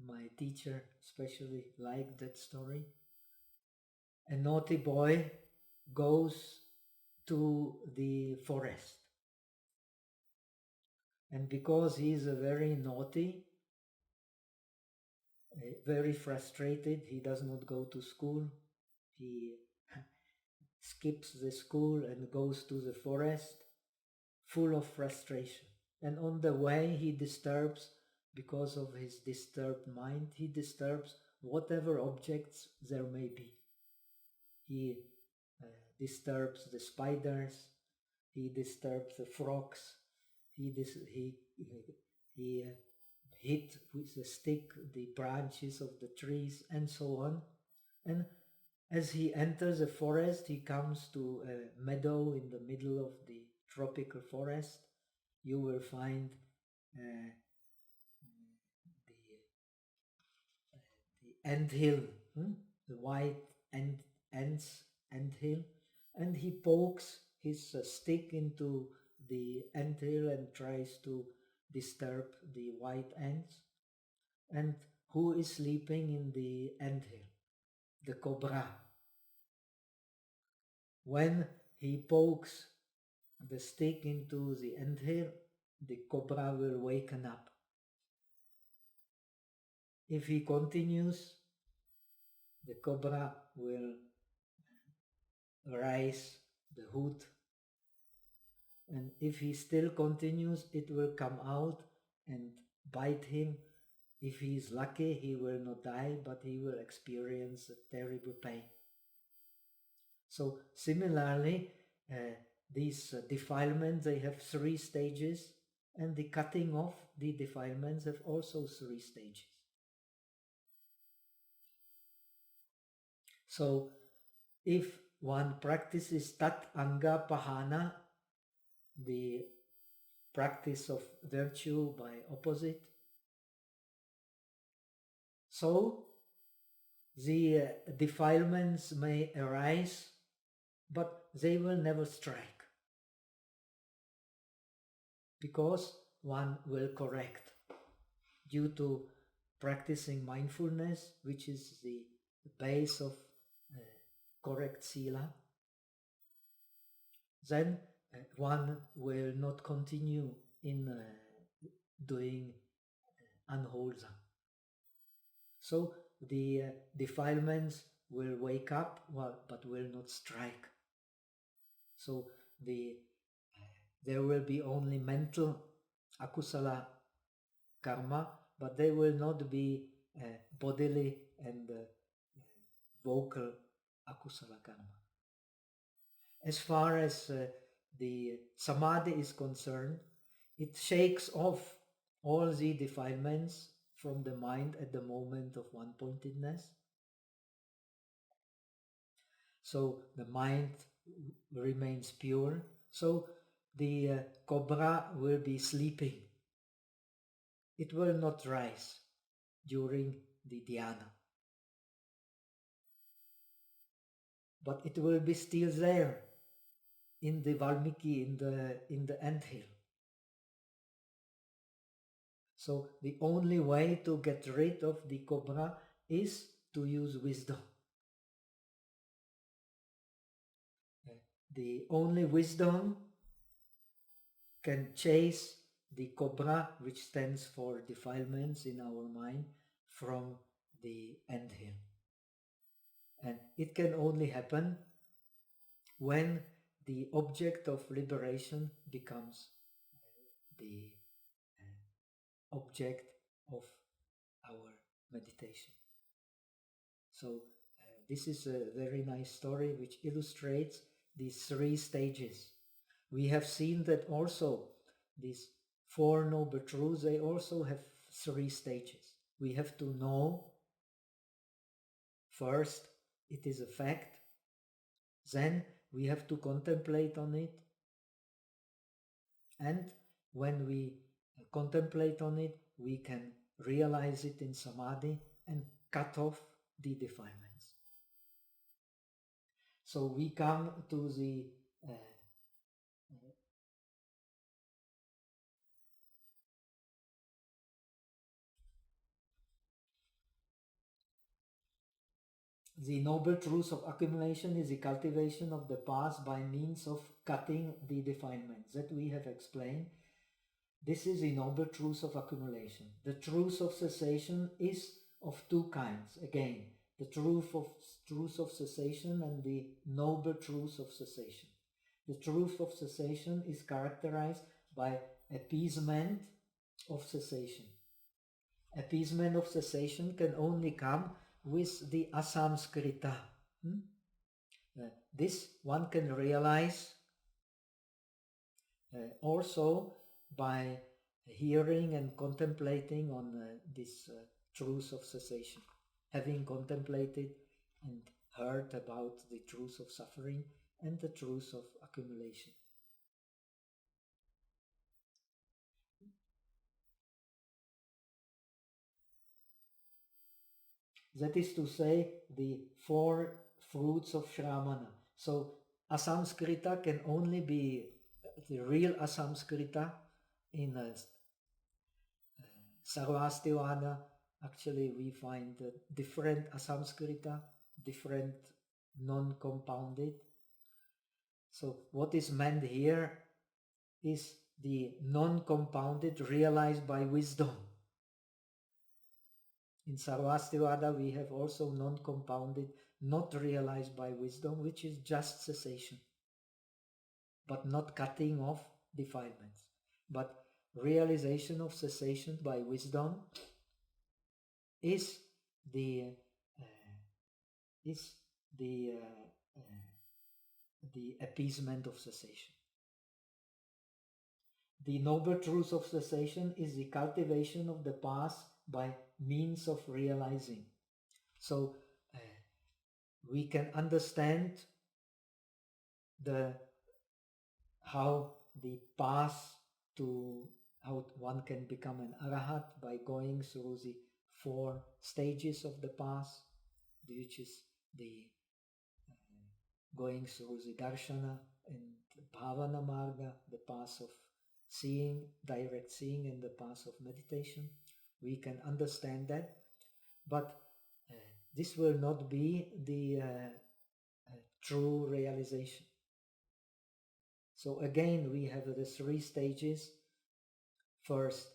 My teacher especially liked that story. A naughty boy goes to the forest, and because he is a very naughty, very frustrated, he does not go to school. He skips the school and goes to the forest full of frustration. And on the way he disturbs, because of his disturbed mind, he disturbs whatever objects there may be. He disturbs the spiders, he disturbs the frogs, he hit with a stick the branches of the trees and so on. And as he enters a forest, he comes to a meadow in the middle of the tropical forest. You will find the anthill, the white ants anthill, and he pokes his stick into the anthill and tries to disturb the white ants. And who is sleeping in the anthill? The cobra. When he pokes the stick into the anthill, the cobra will waken up. If he continues, the cobra will rise the hood, and if he still continues, it will come out and bite him. If he is lucky, he will not die, but he will experience a terrible pain. So similarly, these defilements, they have 3 stages, and the cutting off the defilements have also 3 stages. So if one practices tat anga pahana, the practice of virtue by opposite, so the defilements may arise, but they will never strike, because one will correct due to practicing mindfulness, which is the base of correct sila. Then one will not continue in doing unwholesome. So the defilements will wake up, but will not strike. So there will be only mental akusala karma, but they will not be bodily and vocal akusala karma. As far as the Samadhi is concerned, it shakes off all the defilements from the mind at the moment of one-pointedness. So the mind remains pure. So the cobra will be sleeping. It will not rise during the dhyana. But it will be still there in the Valmiki, in the anthill. So the only way to get rid of the cobra is to use wisdom. The only wisdom can chase the cobra, which stands for defilements in our mind, from the anthill. And it can only happen when the object of liberation becomes the object of our meditation. So this is a very nice story which illustrates these three stages. We have seen that also these Four Noble Truths, they also have three stages. We have to know first it is a fact, then we have to contemplate on it, and when we contemplate on it, we can realize it in Samadhi and cut off the defilements. So we come to the noble truth of accumulation is the cultivation of the past by means of cutting the defilements that we have explained. This is the noble truth of accumulation. The truth of cessation is of two kinds. Again, the truth of cessation and the noble truth of cessation. The truth of cessation is characterized by appeasement of cessation. Appeasement of cessation can only come with the asamskrita. This one can realize also by hearing and contemplating on this truth of cessation. Having contemplated and heard about the truth of suffering and the truth of accumulation. That is to say, the four fruits of Shramana. So asamskrita can only be the real asamskrita in Sarvastivada. Actually, we find different asamskrita, different non-compounded. So what is meant here is the non-compounded realized by wisdom. In Sarvastivada, we have also non-compounded, not realized by wisdom, which is just cessation, but not cutting off defilements. But realization of cessation by wisdom is the appeasement of cessation. The noble truth of cessation is the cultivation of the past by means of realizing. So we can understand how the path to how one can become an arahat by going through the four stages of the path, which is the going through the darshana and bhavana marga, the path of seeing, direct seeing, and the path of meditation. We can understand that, but this will not be the true realization. So again, we have the three stages. First,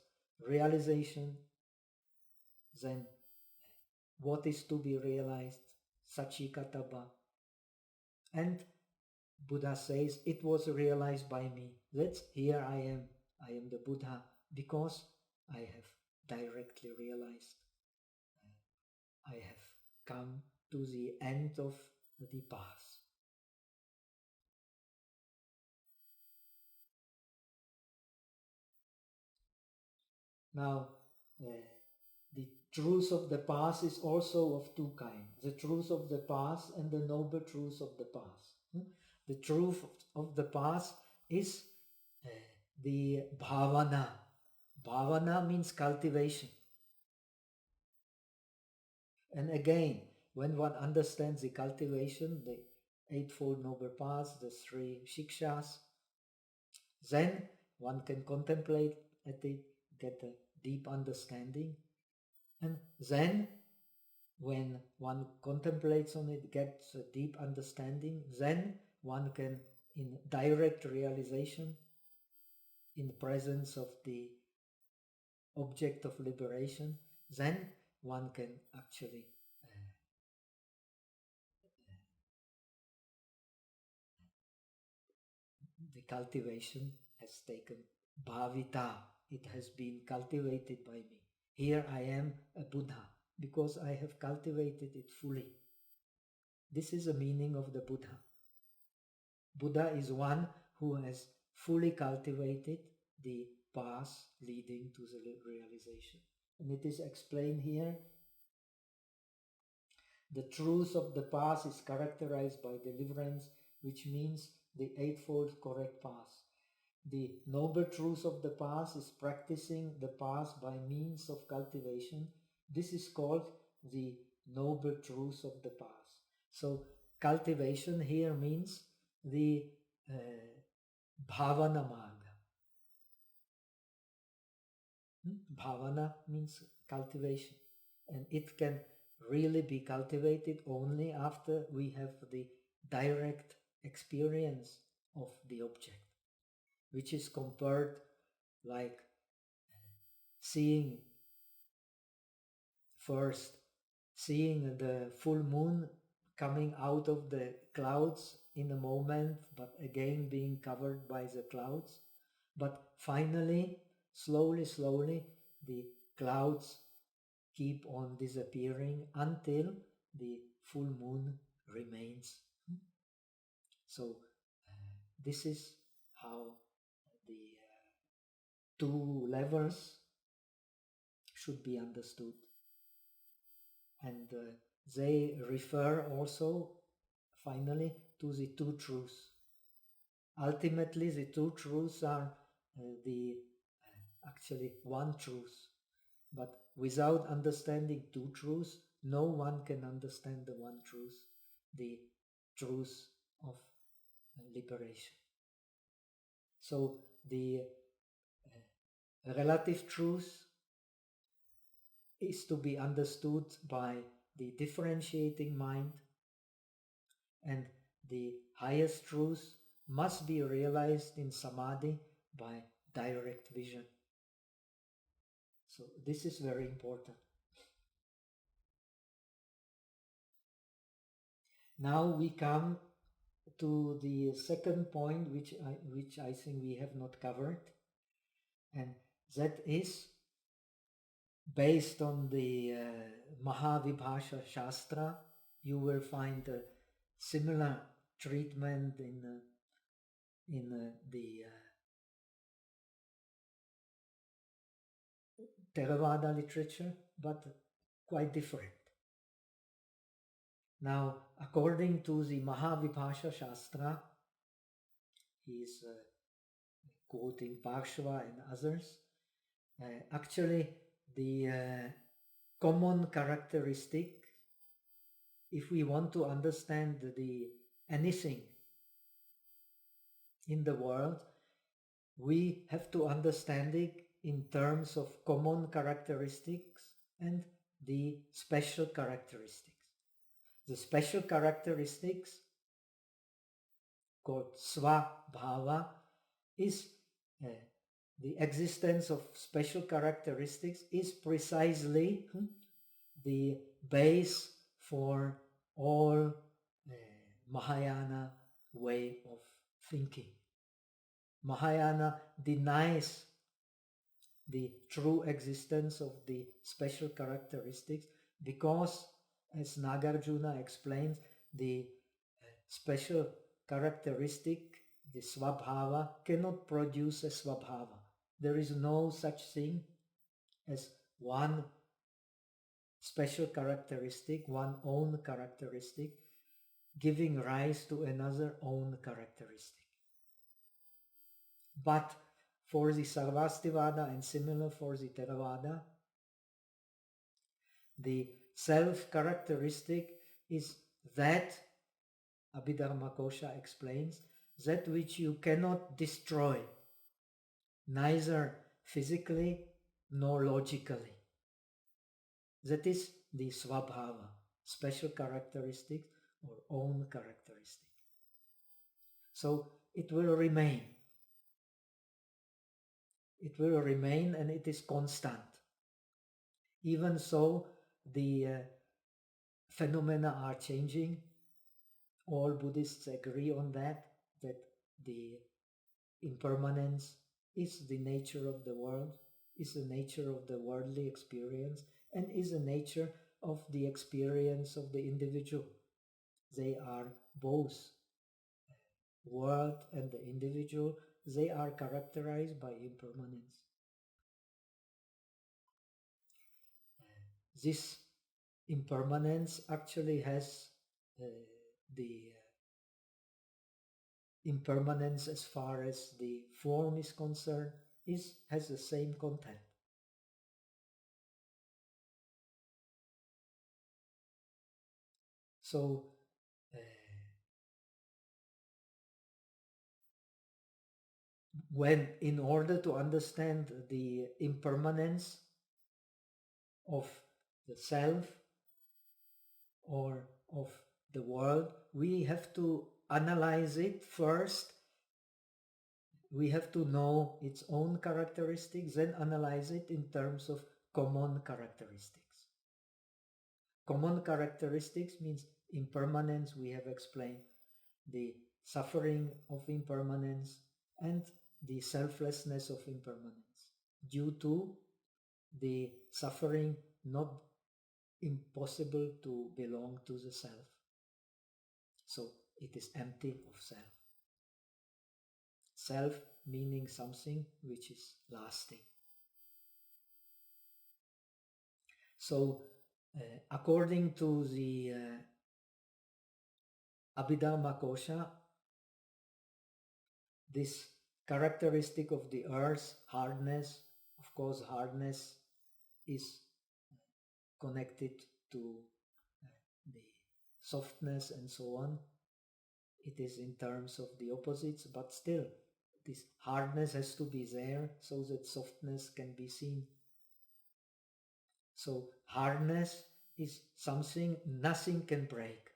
realization, then what is to be realized, sachikataba, and Buddha says, it was realized by me. That's here I am the Buddha, because I have directly realized, I have come to the end of the path. Now, the truth of the past is also of two kinds. The truth of the past and the noble truth of the past. The truth of the past is the bhavana. Bhavana means cultivation. And again, when one understands the cultivation, the Eightfold Noble Paths, the three shikshas, then one can contemplate at it, get a deep understanding. And then, when one contemplates on it, gets a deep understanding, then one can, in direct realization, in the presence of the object of liberation, then one can actually the cultivation has taken bhavita. It has been cultivated by me. Here I am a Buddha because I have cultivated it fully. This is the meaning of the Buddha. Buddha is one who has fully cultivated the path leading to the realization. And it is explained here. The truth of the path is characterized by deliverance, which means the eightfold correct path. The noble truth of the path is practicing the path by means of cultivation. This is called the noble truth of the path. So cultivation here means the bhavana marga. Bhavana means cultivation, and it can really be cultivated only after we have the direct experience of the object, which is compared like seeing the full moon coming out of the clouds in a moment, but again being covered by the clouds. But finally, slowly, the clouds keep on disappearing until the full moon remains. So this is how the two levels should be understood. And they refer also, finally, to the two truths. Ultimately, the two truths are actually one truth. But without understanding two truths, no one can understand the one truth, the truth of liberation. So the relative truth is to be understood by the differentiating mind, and the highest truth must be realized in Samadhi by direct vision. So this is very important. Now we come to the second point, which I think we have not covered, and that is based on the Mahavibhasha Shastra. You will find a similar treatment in the Theravada literature, but quite different. Now, according to the Mahavibhasha Shastra, he is quoting Parshva and others, actually the common characteristic, if we want to understand anything in the world, we have to understand it in terms of common characteristics and the special characteristics. The special characteristics, called Svabhava, is the existence of special characteristics is precisely the base for all Mahayana way of thinking. Mahayana denies the true existence of the special characteristics, because, as Nagarjuna explains, the special characteristic, the svabhava, cannot produce a svabhava. There is no such thing as one special characteristic, one own characteristic, giving rise to another own characteristic. But for the Sarvastivada and similar for the Theravada, the self-characteristic is that, Abhidharmakosa explains, that which you cannot destroy, neither physically nor logically. That is the svabhava, special characteristic or own characteristic. So it will remain. It will remain and it is constant. Even so, the phenomena are changing. All Buddhists agree on that the impermanence is the nature of the world, is the nature of the worldly experience, and is the nature of the experience of the individual. They are both, world and the individual, they are characterized by impermanence. This impermanence actually has the impermanence as far as the form is concerned has the same content. So when, in order to understand the impermanence of the self or of the world, we have to analyze it first. We have to know its own characteristics, then analyze it in terms of common characteristics. Common characteristics means impermanence, we have explained, the suffering of impermanence and the selflessness of impermanence, due to the suffering not impossible to belong to the self. So it is empty of self. Self meaning something which is lasting. So according to the Abhidharmakosa, this characteristic of the earth, hardness, of course hardness is connected to the softness and so on. It is in terms of the opposites, but still this hardness has to be there so that softness can be seen. So hardness is something nothing can break.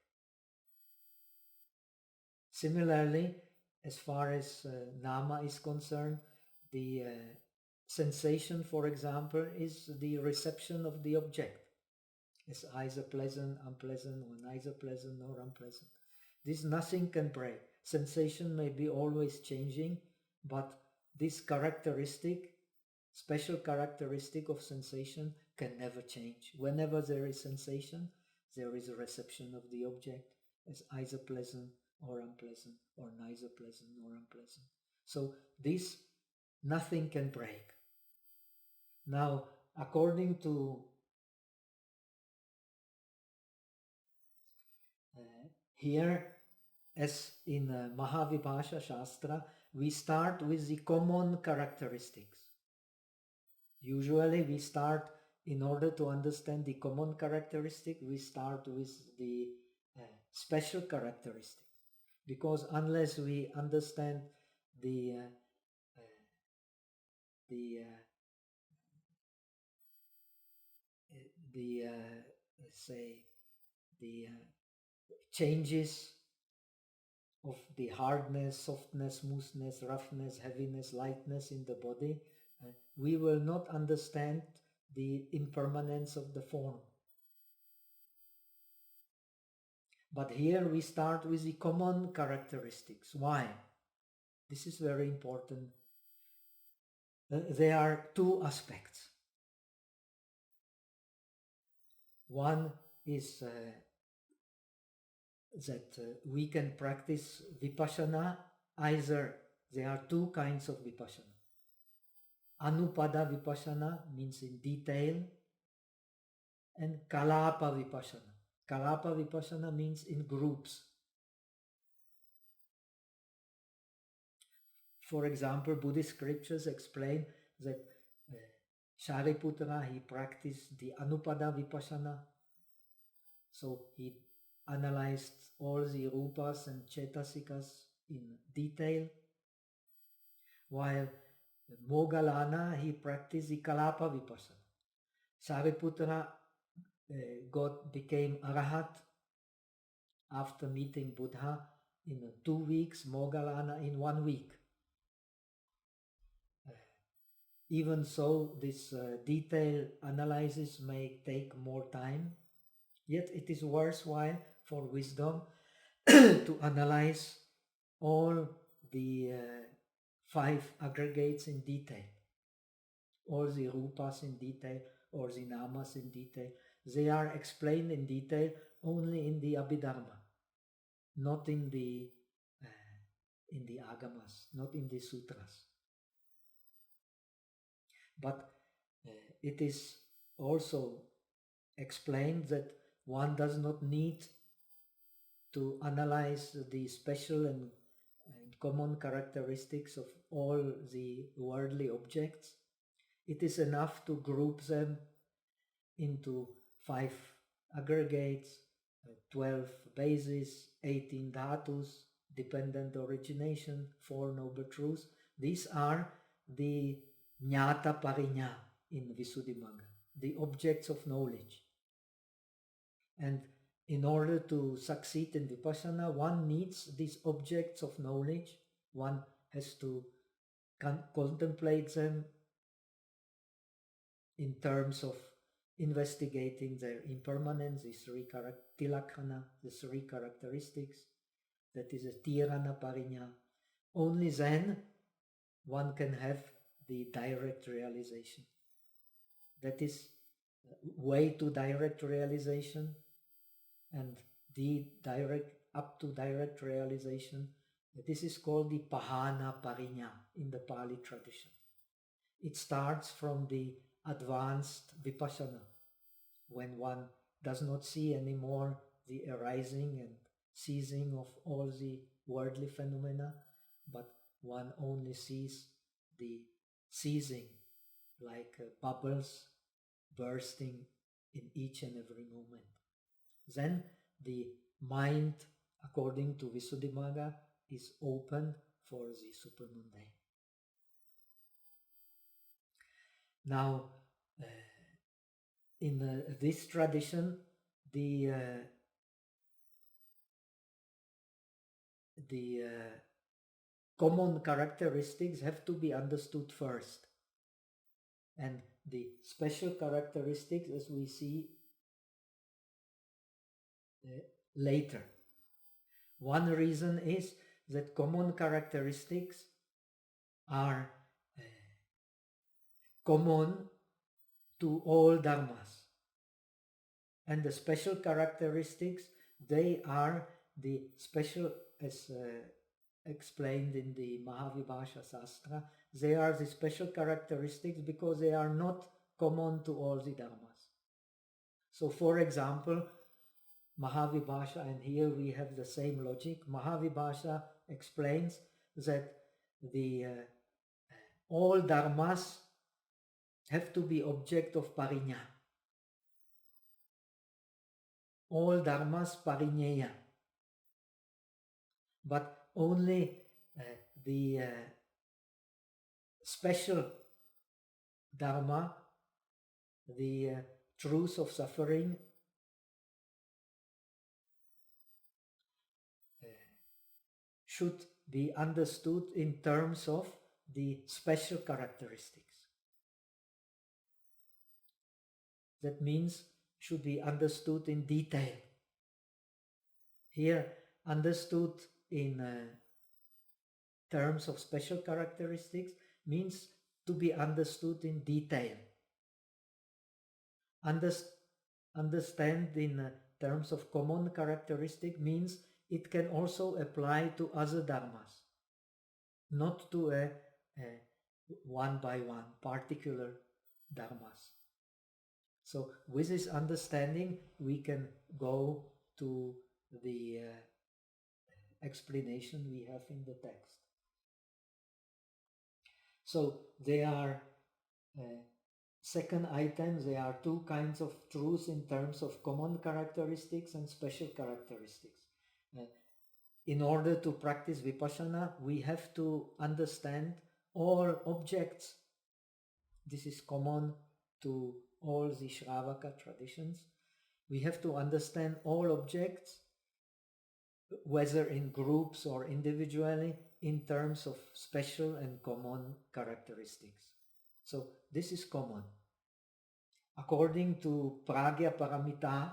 Similarly, as far as nama is concerned, the sensation, for example, is the reception of the object. It's either pleasant, unpleasant, or neither pleasant nor unpleasant. This nothing can break. Sensation may be always changing, but this characteristic, special characteristic of sensation, can never change. Whenever there is sensation, there is a reception of the object as either pleasant or unpleasant, or neither pleasant nor unpleasant. So this nothing can break. Now, according to here, as in Mahavibhasha Shastra, we start with the common characteristics. Usually we start, in order to understand the common characteristic, we start with the special characteristic. Because unless we understand the changes of the hardness, softness, smoothness, roughness, heaviness, lightness in the body, we will not understand the impermanence of the form. But here we start with the common characteristics. Why? This is very important. there are two aspects. One is that we can practice vipassana. Either there are two kinds of vipassana. Anupada vipassana means in detail, and kalapa vipassana. Kalapa vipassana means in groups. For example, Buddhist scriptures explain that Shariputra, he practiced the Anupada vipassana. So he analyzed all the rupas and cetasikas in detail, while Moggallana, he practiced the Kalapa vipassana. Shariputra became Arahat after meeting Buddha in 2 weeks, Moggallana in 1 week. Even so, this detailed analysis may take more time, yet it is worthwhile for wisdom to analyze all the 5 aggregates in detail, all the rupas in detail, or the namas in detail. They are explained in detail only in the Abhidharma, not in the agamas, not in the sutras. But it is also explained that one does not need to analyze the special and common characteristics of all the worldly objects. It is enough to group them into 5 aggregates, 12 bases, 18 dhatus, dependent origination, 4 noble truths. These are the Jnata Pariññā in Visuddhimagga, the objects of knowledge. And in order to succeed in Vipassana, one needs these objects of knowledge. One has to contemplate them in terms of investigating their impermanence, the 3 tilakkana, the 3 characteristics. That is a Tirana Pariññā. Only then one can have the direct realization. That is way to direct realization, and the direct up to direct realization. This is called the Pahana Pariññā in the Pali tradition. It starts from the advanced Vipassana, when one does not see anymore the arising and ceasing of all the worldly phenomena, but one only sees the ceasing, like bubbles bursting in each and every moment. Then the mind, according to Visuddhimagga, is open for the supermundane. Now, in this tradition, the common characteristics have to be understood first, and the special characteristics, as we see later. One reason is that common characteristics are common to all dharmas, and the special characteristics, they are the special, as explained in the Mahavibhasha Sastra, they are the special characteristics because they are not common to all the dharmas. So, for example, Mahavibhasha, and here we have the same logic, Mahavibhasha explains that the all dharmas have to be object of pariññā. All dharmas pariññeya. But only the special dharma, the truth of suffering, should be understood in terms of the special characteristics. That means should be understood in detail. Here, understood in terms of special characteristics means to be understood in detail. Understand in terms of common characteristic means it can also apply to other dharmas, not to a one by one particular dharmas. So with this understanding, we can go to the explanation we have in the text. So there are second item, there are two kinds of truths in terms of common characteristics and special characteristics. In order to practice vipassana, we have to understand all objects. This is common to all the Shravaka traditions. We have to understand all objects, whether in groups or individually, in terms of special and common characteristics. So this is common. According to Pragya Paramita,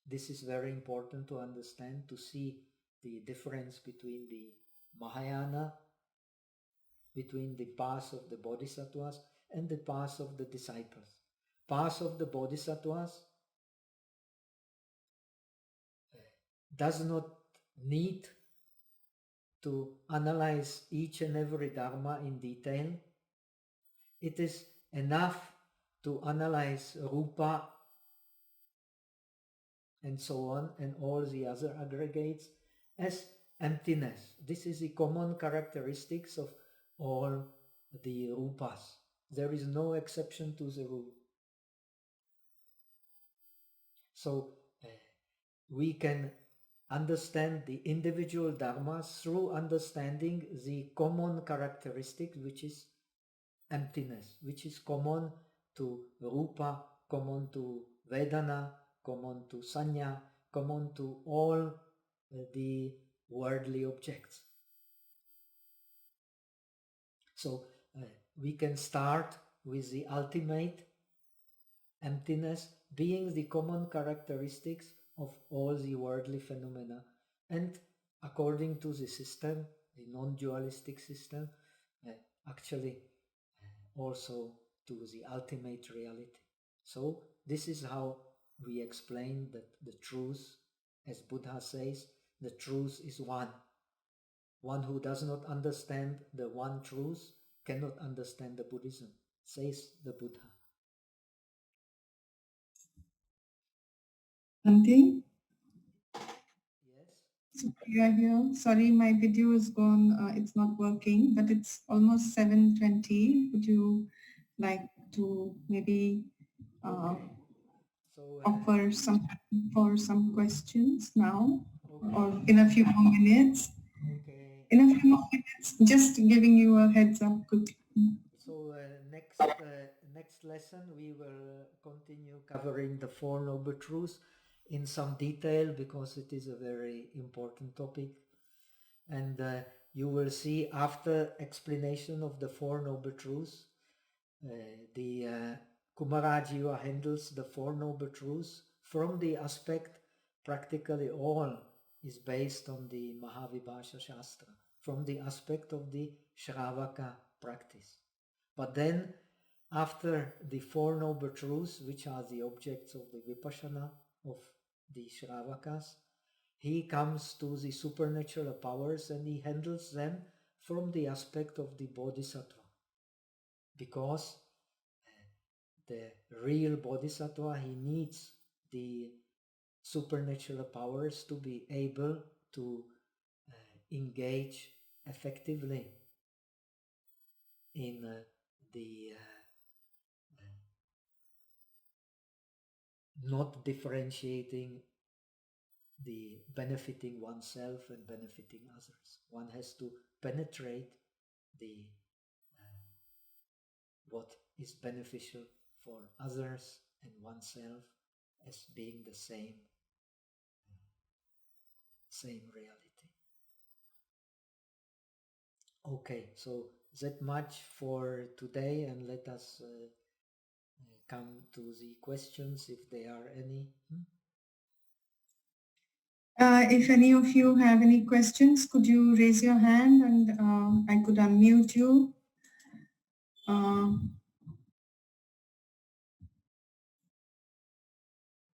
this is very important to understand, to see the difference between the Mahayana, between the path of the bodhisattvas and the path of the disciples. Path of the bodhisattvas does not need to analyze each and every dharma in detail. It is enough to analyze rupa and so on and all the other aggregates as emptiness. This is the common characteristics of all the rupas. There is no exception to the rule. So we can understand the individual dharmas through understanding the common characteristic, which is emptiness, which is common to rupa, common to vedana, common to sanya, common to all the worldly objects. So we can start with the ultimate emptiness being the common characteristics of all the worldly phenomena, and according to the system, the non-dualistic system, actually also to the ultimate reality. So this is how we explain that the truth, as Buddha says, the truth is one. One who does not understand the one truth cannot understand the Buddhism, says the Buddha. Something? Yes. So you are here. Sorry, my video is gone. It's not working, but it's almost 7:20. Would you like to maybe offer some for some questions now, or in a few more minutes? Okay. In a few more minutes, just giving you a heads up quickly. So next lesson we will continue covering the Four Noble Truths in some detail, because it is a very important topic, and you will see after explanation of the Four Noble Truths, the Kumarajiva handles the Four Noble Truths from the aspect practically all is based on the Mahavibhasha Shastra, from the aspect of the Shravaka practice. But then, after the Four Noble Truths, which are the objects of the Vipassana of the Shravakas, he comes to the supernatural powers and he handles them from the aspect of the Bodhisattva. Because the real Bodhisattva, he needs the supernatural powers to be able to engage effectively in the not differentiating the benefiting oneself and benefiting others. One has to penetrate the what is beneficial for others and oneself as being the same reality. Okay, so that much for today, and let us come to the questions if there are any. If any of you have any questions, could you raise your hand and I could unmute you?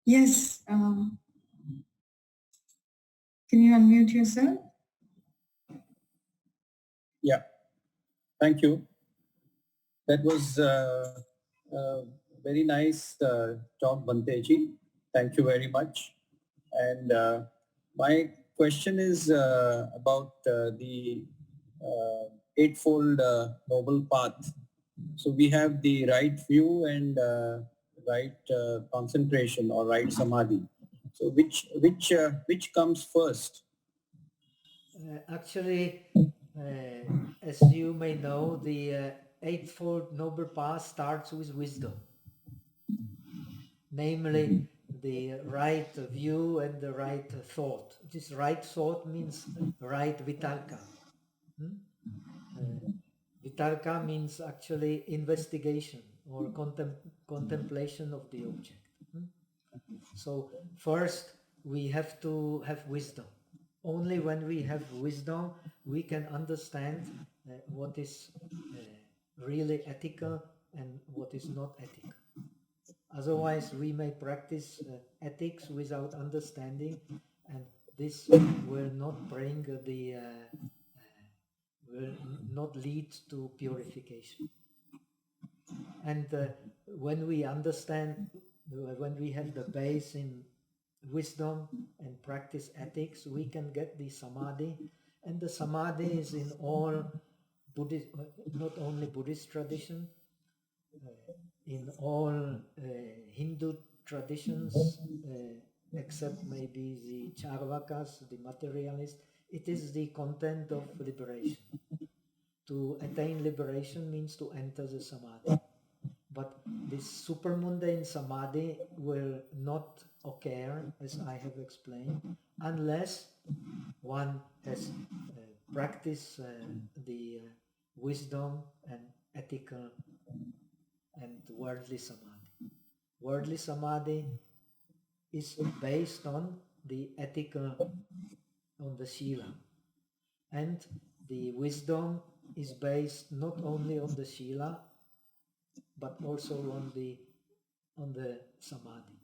Yes. Can you unmute yourself? Yeah. Thank you. That was very nice talk, Banteji. Thank you very much. And my question is about the Eightfold Noble Path. So we have the right view and right concentration or right samadhi. So which comes first? Actually, as you may know, the Eightfold Noble Path starts with wisdom, namely the right view and the right thought. This right thought means right vitarka. Vitarka means actually investigation or contemplation of the object. So first we have to have wisdom. Only when we have wisdom we can understand what is really ethical and what is not ethical. Otherwise we may practice ethics without understanding, and this will not bring will not lead to purification. And when we understand, when we have the base in wisdom and practice ethics, we can get the samadhi. And the samadhi is in all Buddhist, not only Buddhist tradition, in all Hindu traditions, except maybe the Charvakas, the materialists, it is the content of liberation. To attain liberation means to enter the samadhi. But this supermundane samadhi will not occur, as I have explained, unless one has practiced the wisdom and ethical and worldly samadhi. Worldly samadhi is based on the ethical, on the sila. And the wisdom is based not only on the sila, but also on the samadhi,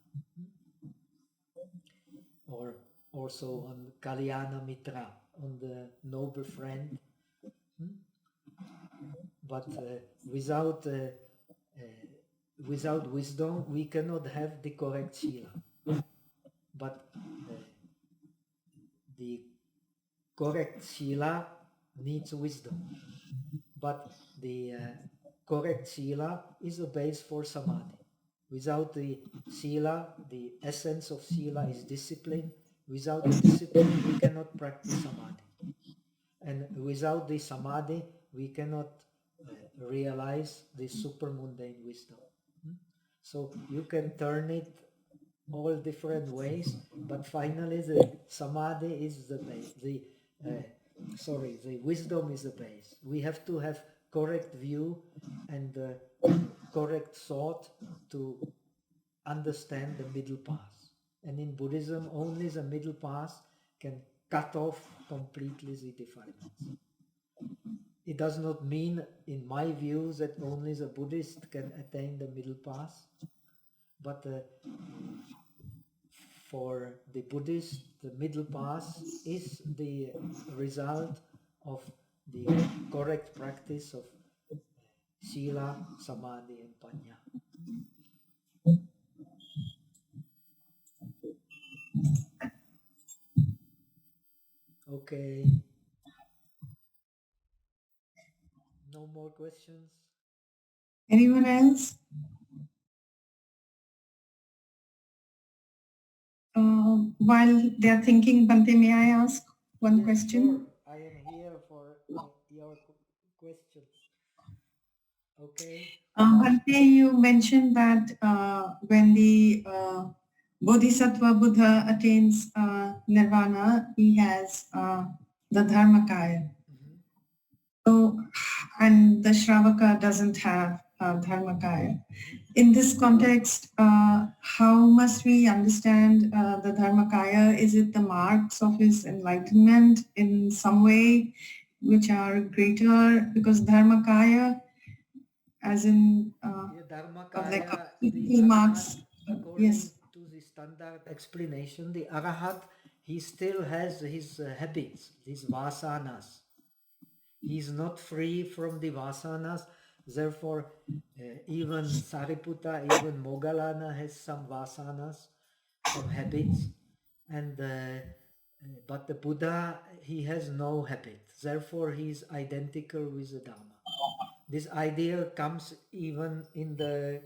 or also on kalyana mitra, on the noble friend. But without wisdom we cannot have the correct sila. But the correct sila needs wisdom. But the correct sila is a base for samadhi. Without the sila, the essence of sila is discipline. Without the discipline, we cannot practice samadhi. And without the samadhi, we cannot realize the supermundane wisdom. So you can turn it all different ways, but finally the samadhi is the base. The wisdom is the base. We have to have correct view and correct thought to understand the middle path. And in Buddhism, only the middle path can cut off completely the defilements. It does not mean, in my view, that only the Buddhist can attain the middle path, but for the Buddhist, the middle path is the result of the correct practice of sila, samadhi, and panya. Okay. No more questions? Anyone else? While they are thinking, Bhante, may I ask one question? Sure. I am here for your questions. Okay. Bhante, you mentioned that when the bodhisattva Buddha attains nirvana, he has the Dharmakaya. So, and the Shravaka doesn't have Dharmakaya. In this context, how must we understand the Dharmakaya? Is it the marks of his enlightenment in some way which are greater? Because Dharmakaya as in Dharmakaya, like the marks. according Yes. to the standard explanation, the Arahat, he still has his habits, his vasanas. He is not free from the vasanas. Therefore, even Sariputta, even Moggallana has some vasanas, some habits. And but the Buddha, he has no habit. Therefore, he is identical with the Dharma. This idea comes even in the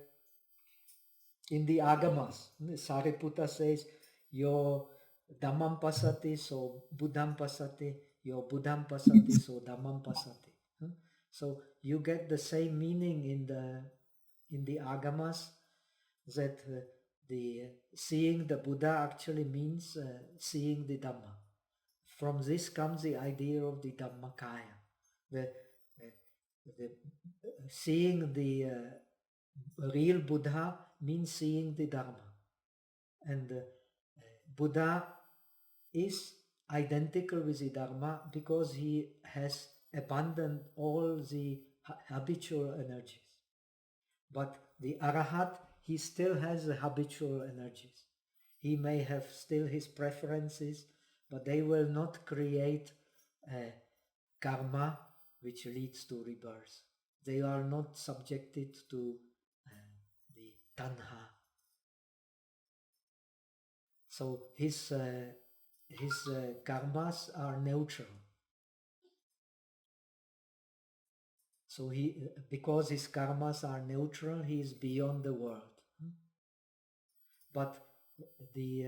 Agamas. Sariputta says, "Your Dhammam pasati, so Buddham pasati. Your Buddham pasati, so Dhammam pasati." So you get the same meaning in the Agamas, that the seeing the Buddha actually means seeing the Dhamma. From this comes the idea of the Dhammakaya. The seeing the real Buddha means seeing the Dharma. And Buddha is identical with the Dharma because he has abandoned all the habitual energies. But the Arahat, he still has the habitual energies. He may have still his preferences, but they will not create karma which leads to rebirth. They are not subjected to the tanha. So his karmas are neutral. So because his karmas are neutral, he is beyond the world. But the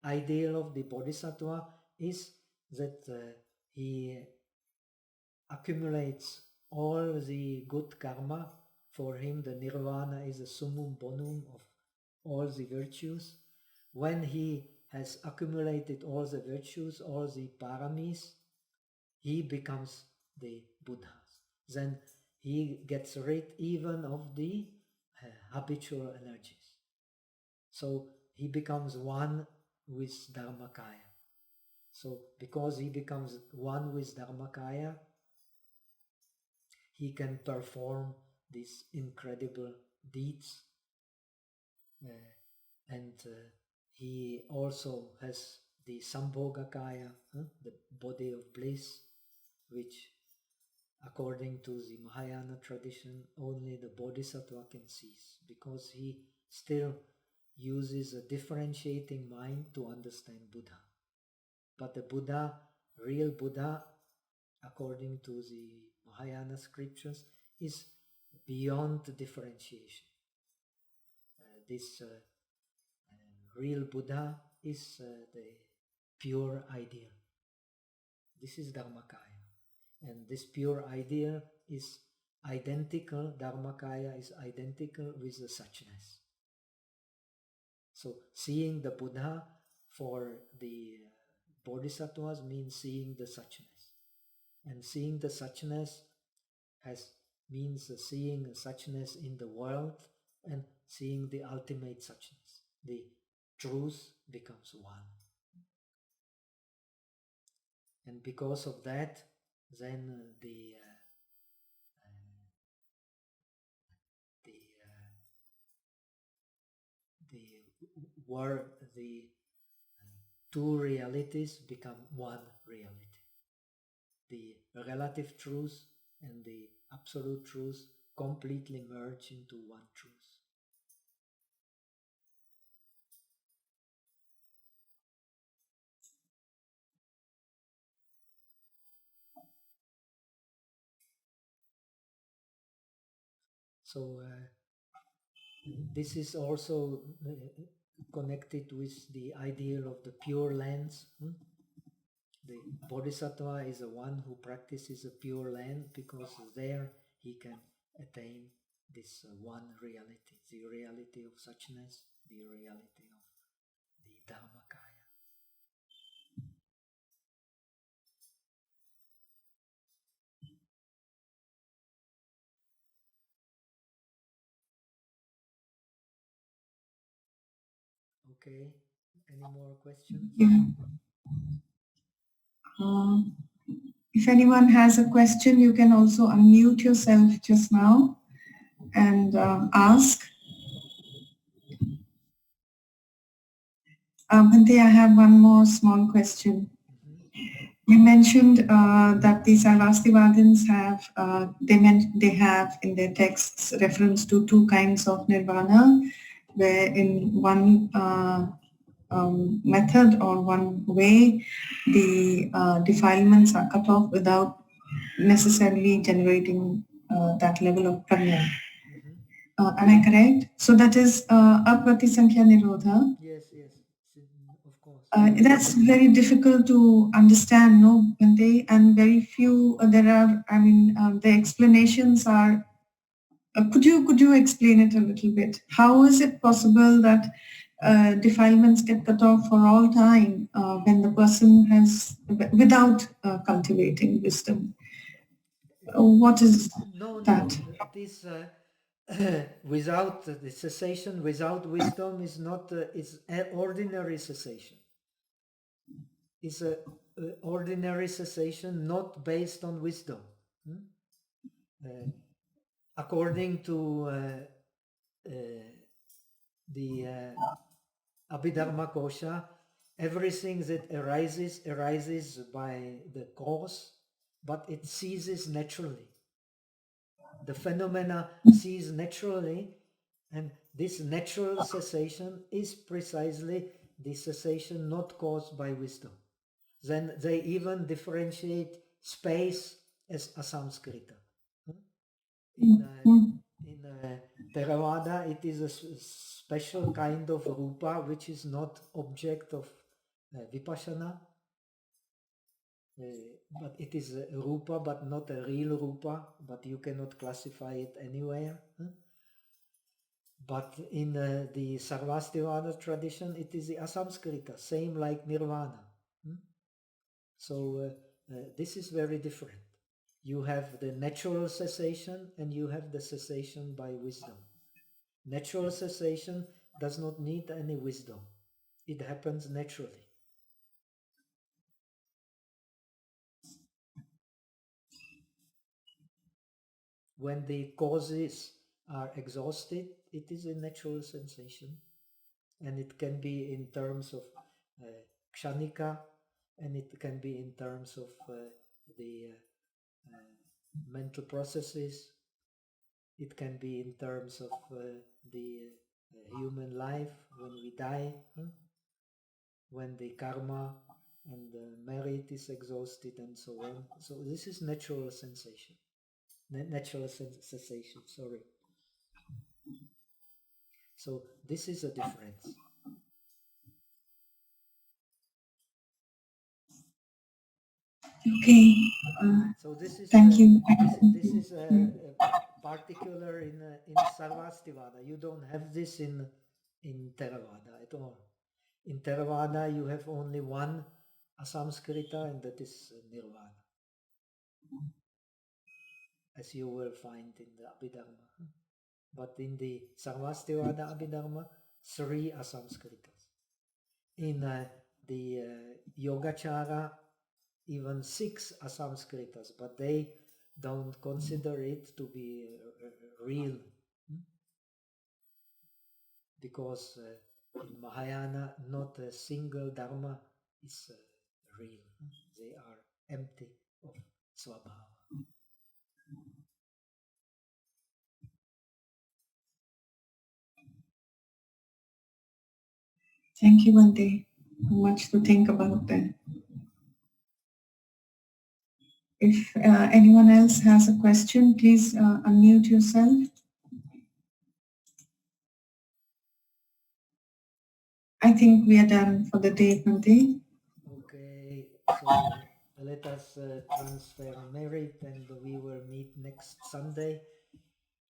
ideal of the bodhisattva is that he accumulates all the good karma. For him, the nirvana is the summum bonum of all the virtues. When he has accumulated all the virtues, all the paramis, he becomes the Buddha. Then he gets rid even of the habitual energies. So he becomes one with Dharmakaya. So because he becomes one with Dharmakaya, he can perform these incredible deeds. And he also has the Sambhogakaya, the body of bliss, which according to the Mahayana tradition, only the bodhisattva can seize, because he still uses a differentiating mind to understand Buddha. But the Buddha, real Buddha, according to the Mahayana scriptures, is beyond differentiation. This real Buddha is the pure ideal. This is Dharmakaya. And this pure ideal is identical, Dharmakaya is identical with the suchness. So seeing the Buddha for the bodhisattvas means seeing the suchness. And seeing the suchness means seeing suchness in the world and seeing the ultimate suchness. The truth becomes one. And because of that, then the two realities become one reality. The relative truth and the absolute truth completely merge into one truth. So this is also connected with the ideal of the pure lands. The bodhisattva is the one who practices a pure land, because there he can attain this one reality, the reality of suchness, the reality of the Dharmakaya. Okay, any more questions? Yeah. If anyone has a question, you can also unmute yourself just now. and ask. Bhante, I have one more small question. You mentioned that the Sarvastivadins have, they have in their texts reference to two kinds of nirvana, where in one method or one way, the defilements are cut off without necessarily generating that level of prajna. Am I correct? So that is apratisankhya nirodha. Yes, yes, of course. That's very difficult to understand, no, Bhante? And very few, there are, I mean, the explanations are, could you explain it a little bit? How is it possible that defilements get cut off for all time when the person has, without cultivating wisdom? What is that? This without the cessation, without wisdom is not, it's an ordinary cessation. It's a ordinary cessation not based on wisdom. According to the Abhidharmakosa, everything that arises by the cause, but it ceases naturally. The phenomena cease naturally, and this natural cessation is precisely the cessation not caused by wisdom. Then they even differentiate space as asamskrita. In Theravada, it is a special kind of rupa which is not object of vipassana, but it is a rupa, but not a real rupa, but you cannot classify it anywhere. But in the Sarvastivada tradition, it is the asamskrita, same like nirvana. So this is very different. You have the natural cessation and you have the cessation by wisdom. Natural cessation does not need any wisdom. It happens naturally. When the causes are exhausted, it is a natural sensation. And it can be in terms of kshanika, and it can be in terms of the mental processes. It can be in terms of the human life when we die, when the karma and the merit is exhausted and so on. So this is natural sensation, natural cessation, sorry. So this is a difference. Okay. So this is thank you. This is particular in Sarvastivada. You don't have this in Theravada at all. In Theravada, you have only one asamskrita, and that is nirvana, as you will find in the Abhidharma. But in the Sarvastivada Abhidharma, 3 asamskritas. In the Yogacara, even 6 asamskritas, but they don't consider it to be real, because in Mahayana not a single dharma is real. They are empty of svabhava. Thank you, Bhante. Much to think about then. If anyone else has a question, please unmute yourself. I think we are done for the day, Bhante. Okay, so let us transfer merit, and we will meet next Sunday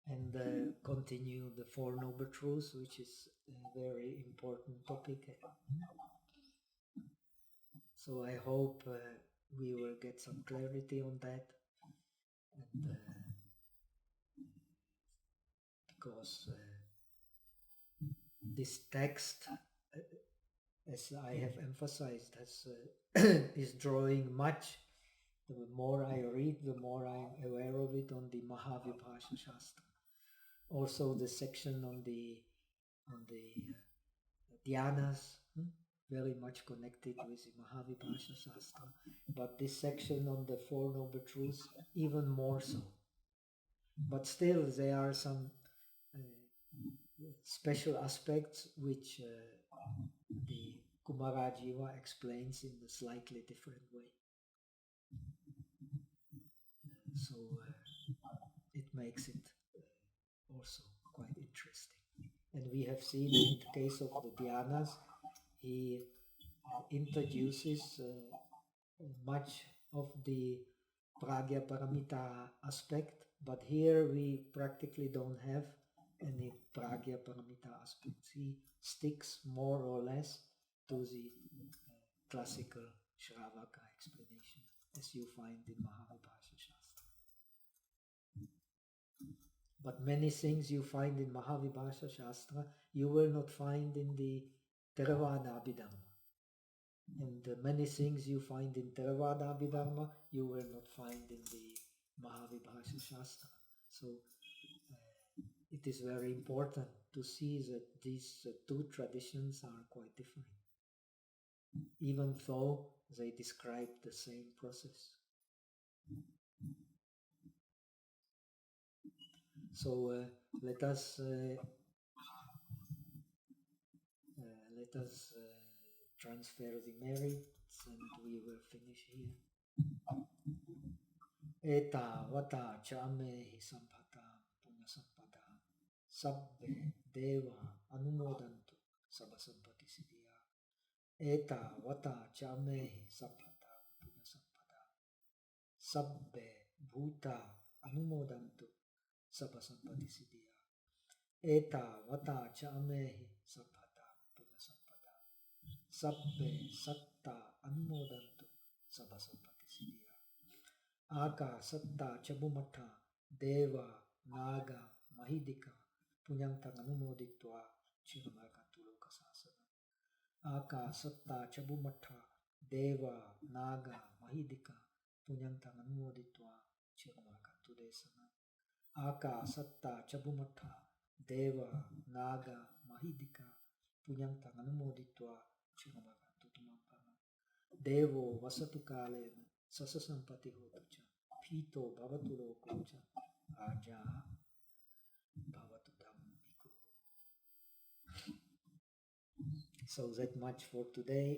and continue the Four Noble Truths, which is a very important topic. So I hope we will get some clarity on that, and because this text, as I have emphasized, is drawing much. The more I read, the more I'm aware of it on the Mahavibhasha Shastra. Also the section on the dhyanas, very much connected with the Mahavibhasha Shastra, but this section on the Four Noble Truths even more so. But still there are some special aspects which the Kumarajiva explains in a slightly different way. So it makes it also quite interesting. And we have seen in the case of the dhyanas, he introduces much of the pragya paramita aspect, but here we practically don't have any pragya paramita aspects. He sticks more or less to the classical Shravaka explanation, as you find in Mahavibhasha Shastra. But many things you find in Mahavibhasha Shastra, you will not find in the Theravada Abhidharma. And many things you find in Theravada Abhidharma, you will not find in the Mahavibhasha Shastra. So it is very important to see that these two traditions are quite different, even though they describe the same process. So let us transfer the merits, and we will finish here. Eta vata chame sampata punasampada sabbe deva anumodantu sabasampati siddhya. Eta vata chame sampata punasampada sabbe bhuta anumodantu sabasampati siddhya. Eta vata chame sampata punasampada sabbe satta anumodantu sabasampati siddhya. Aka satta chabumatha deva naga mahidika punyantang anumoditva chiramarkantu lokasasana. Aka satta chabumatha deva naga mahidika punyantang anumoditva chiramarkantu desana. Aka satta chabumatha deva naga mahidika punyantang anumoditva chiramarkantu tumampana. Devo vasatu kalena sasasampati hotucha pito bhavatu lokocha aja bhavatu dhammadipa. So that much for today.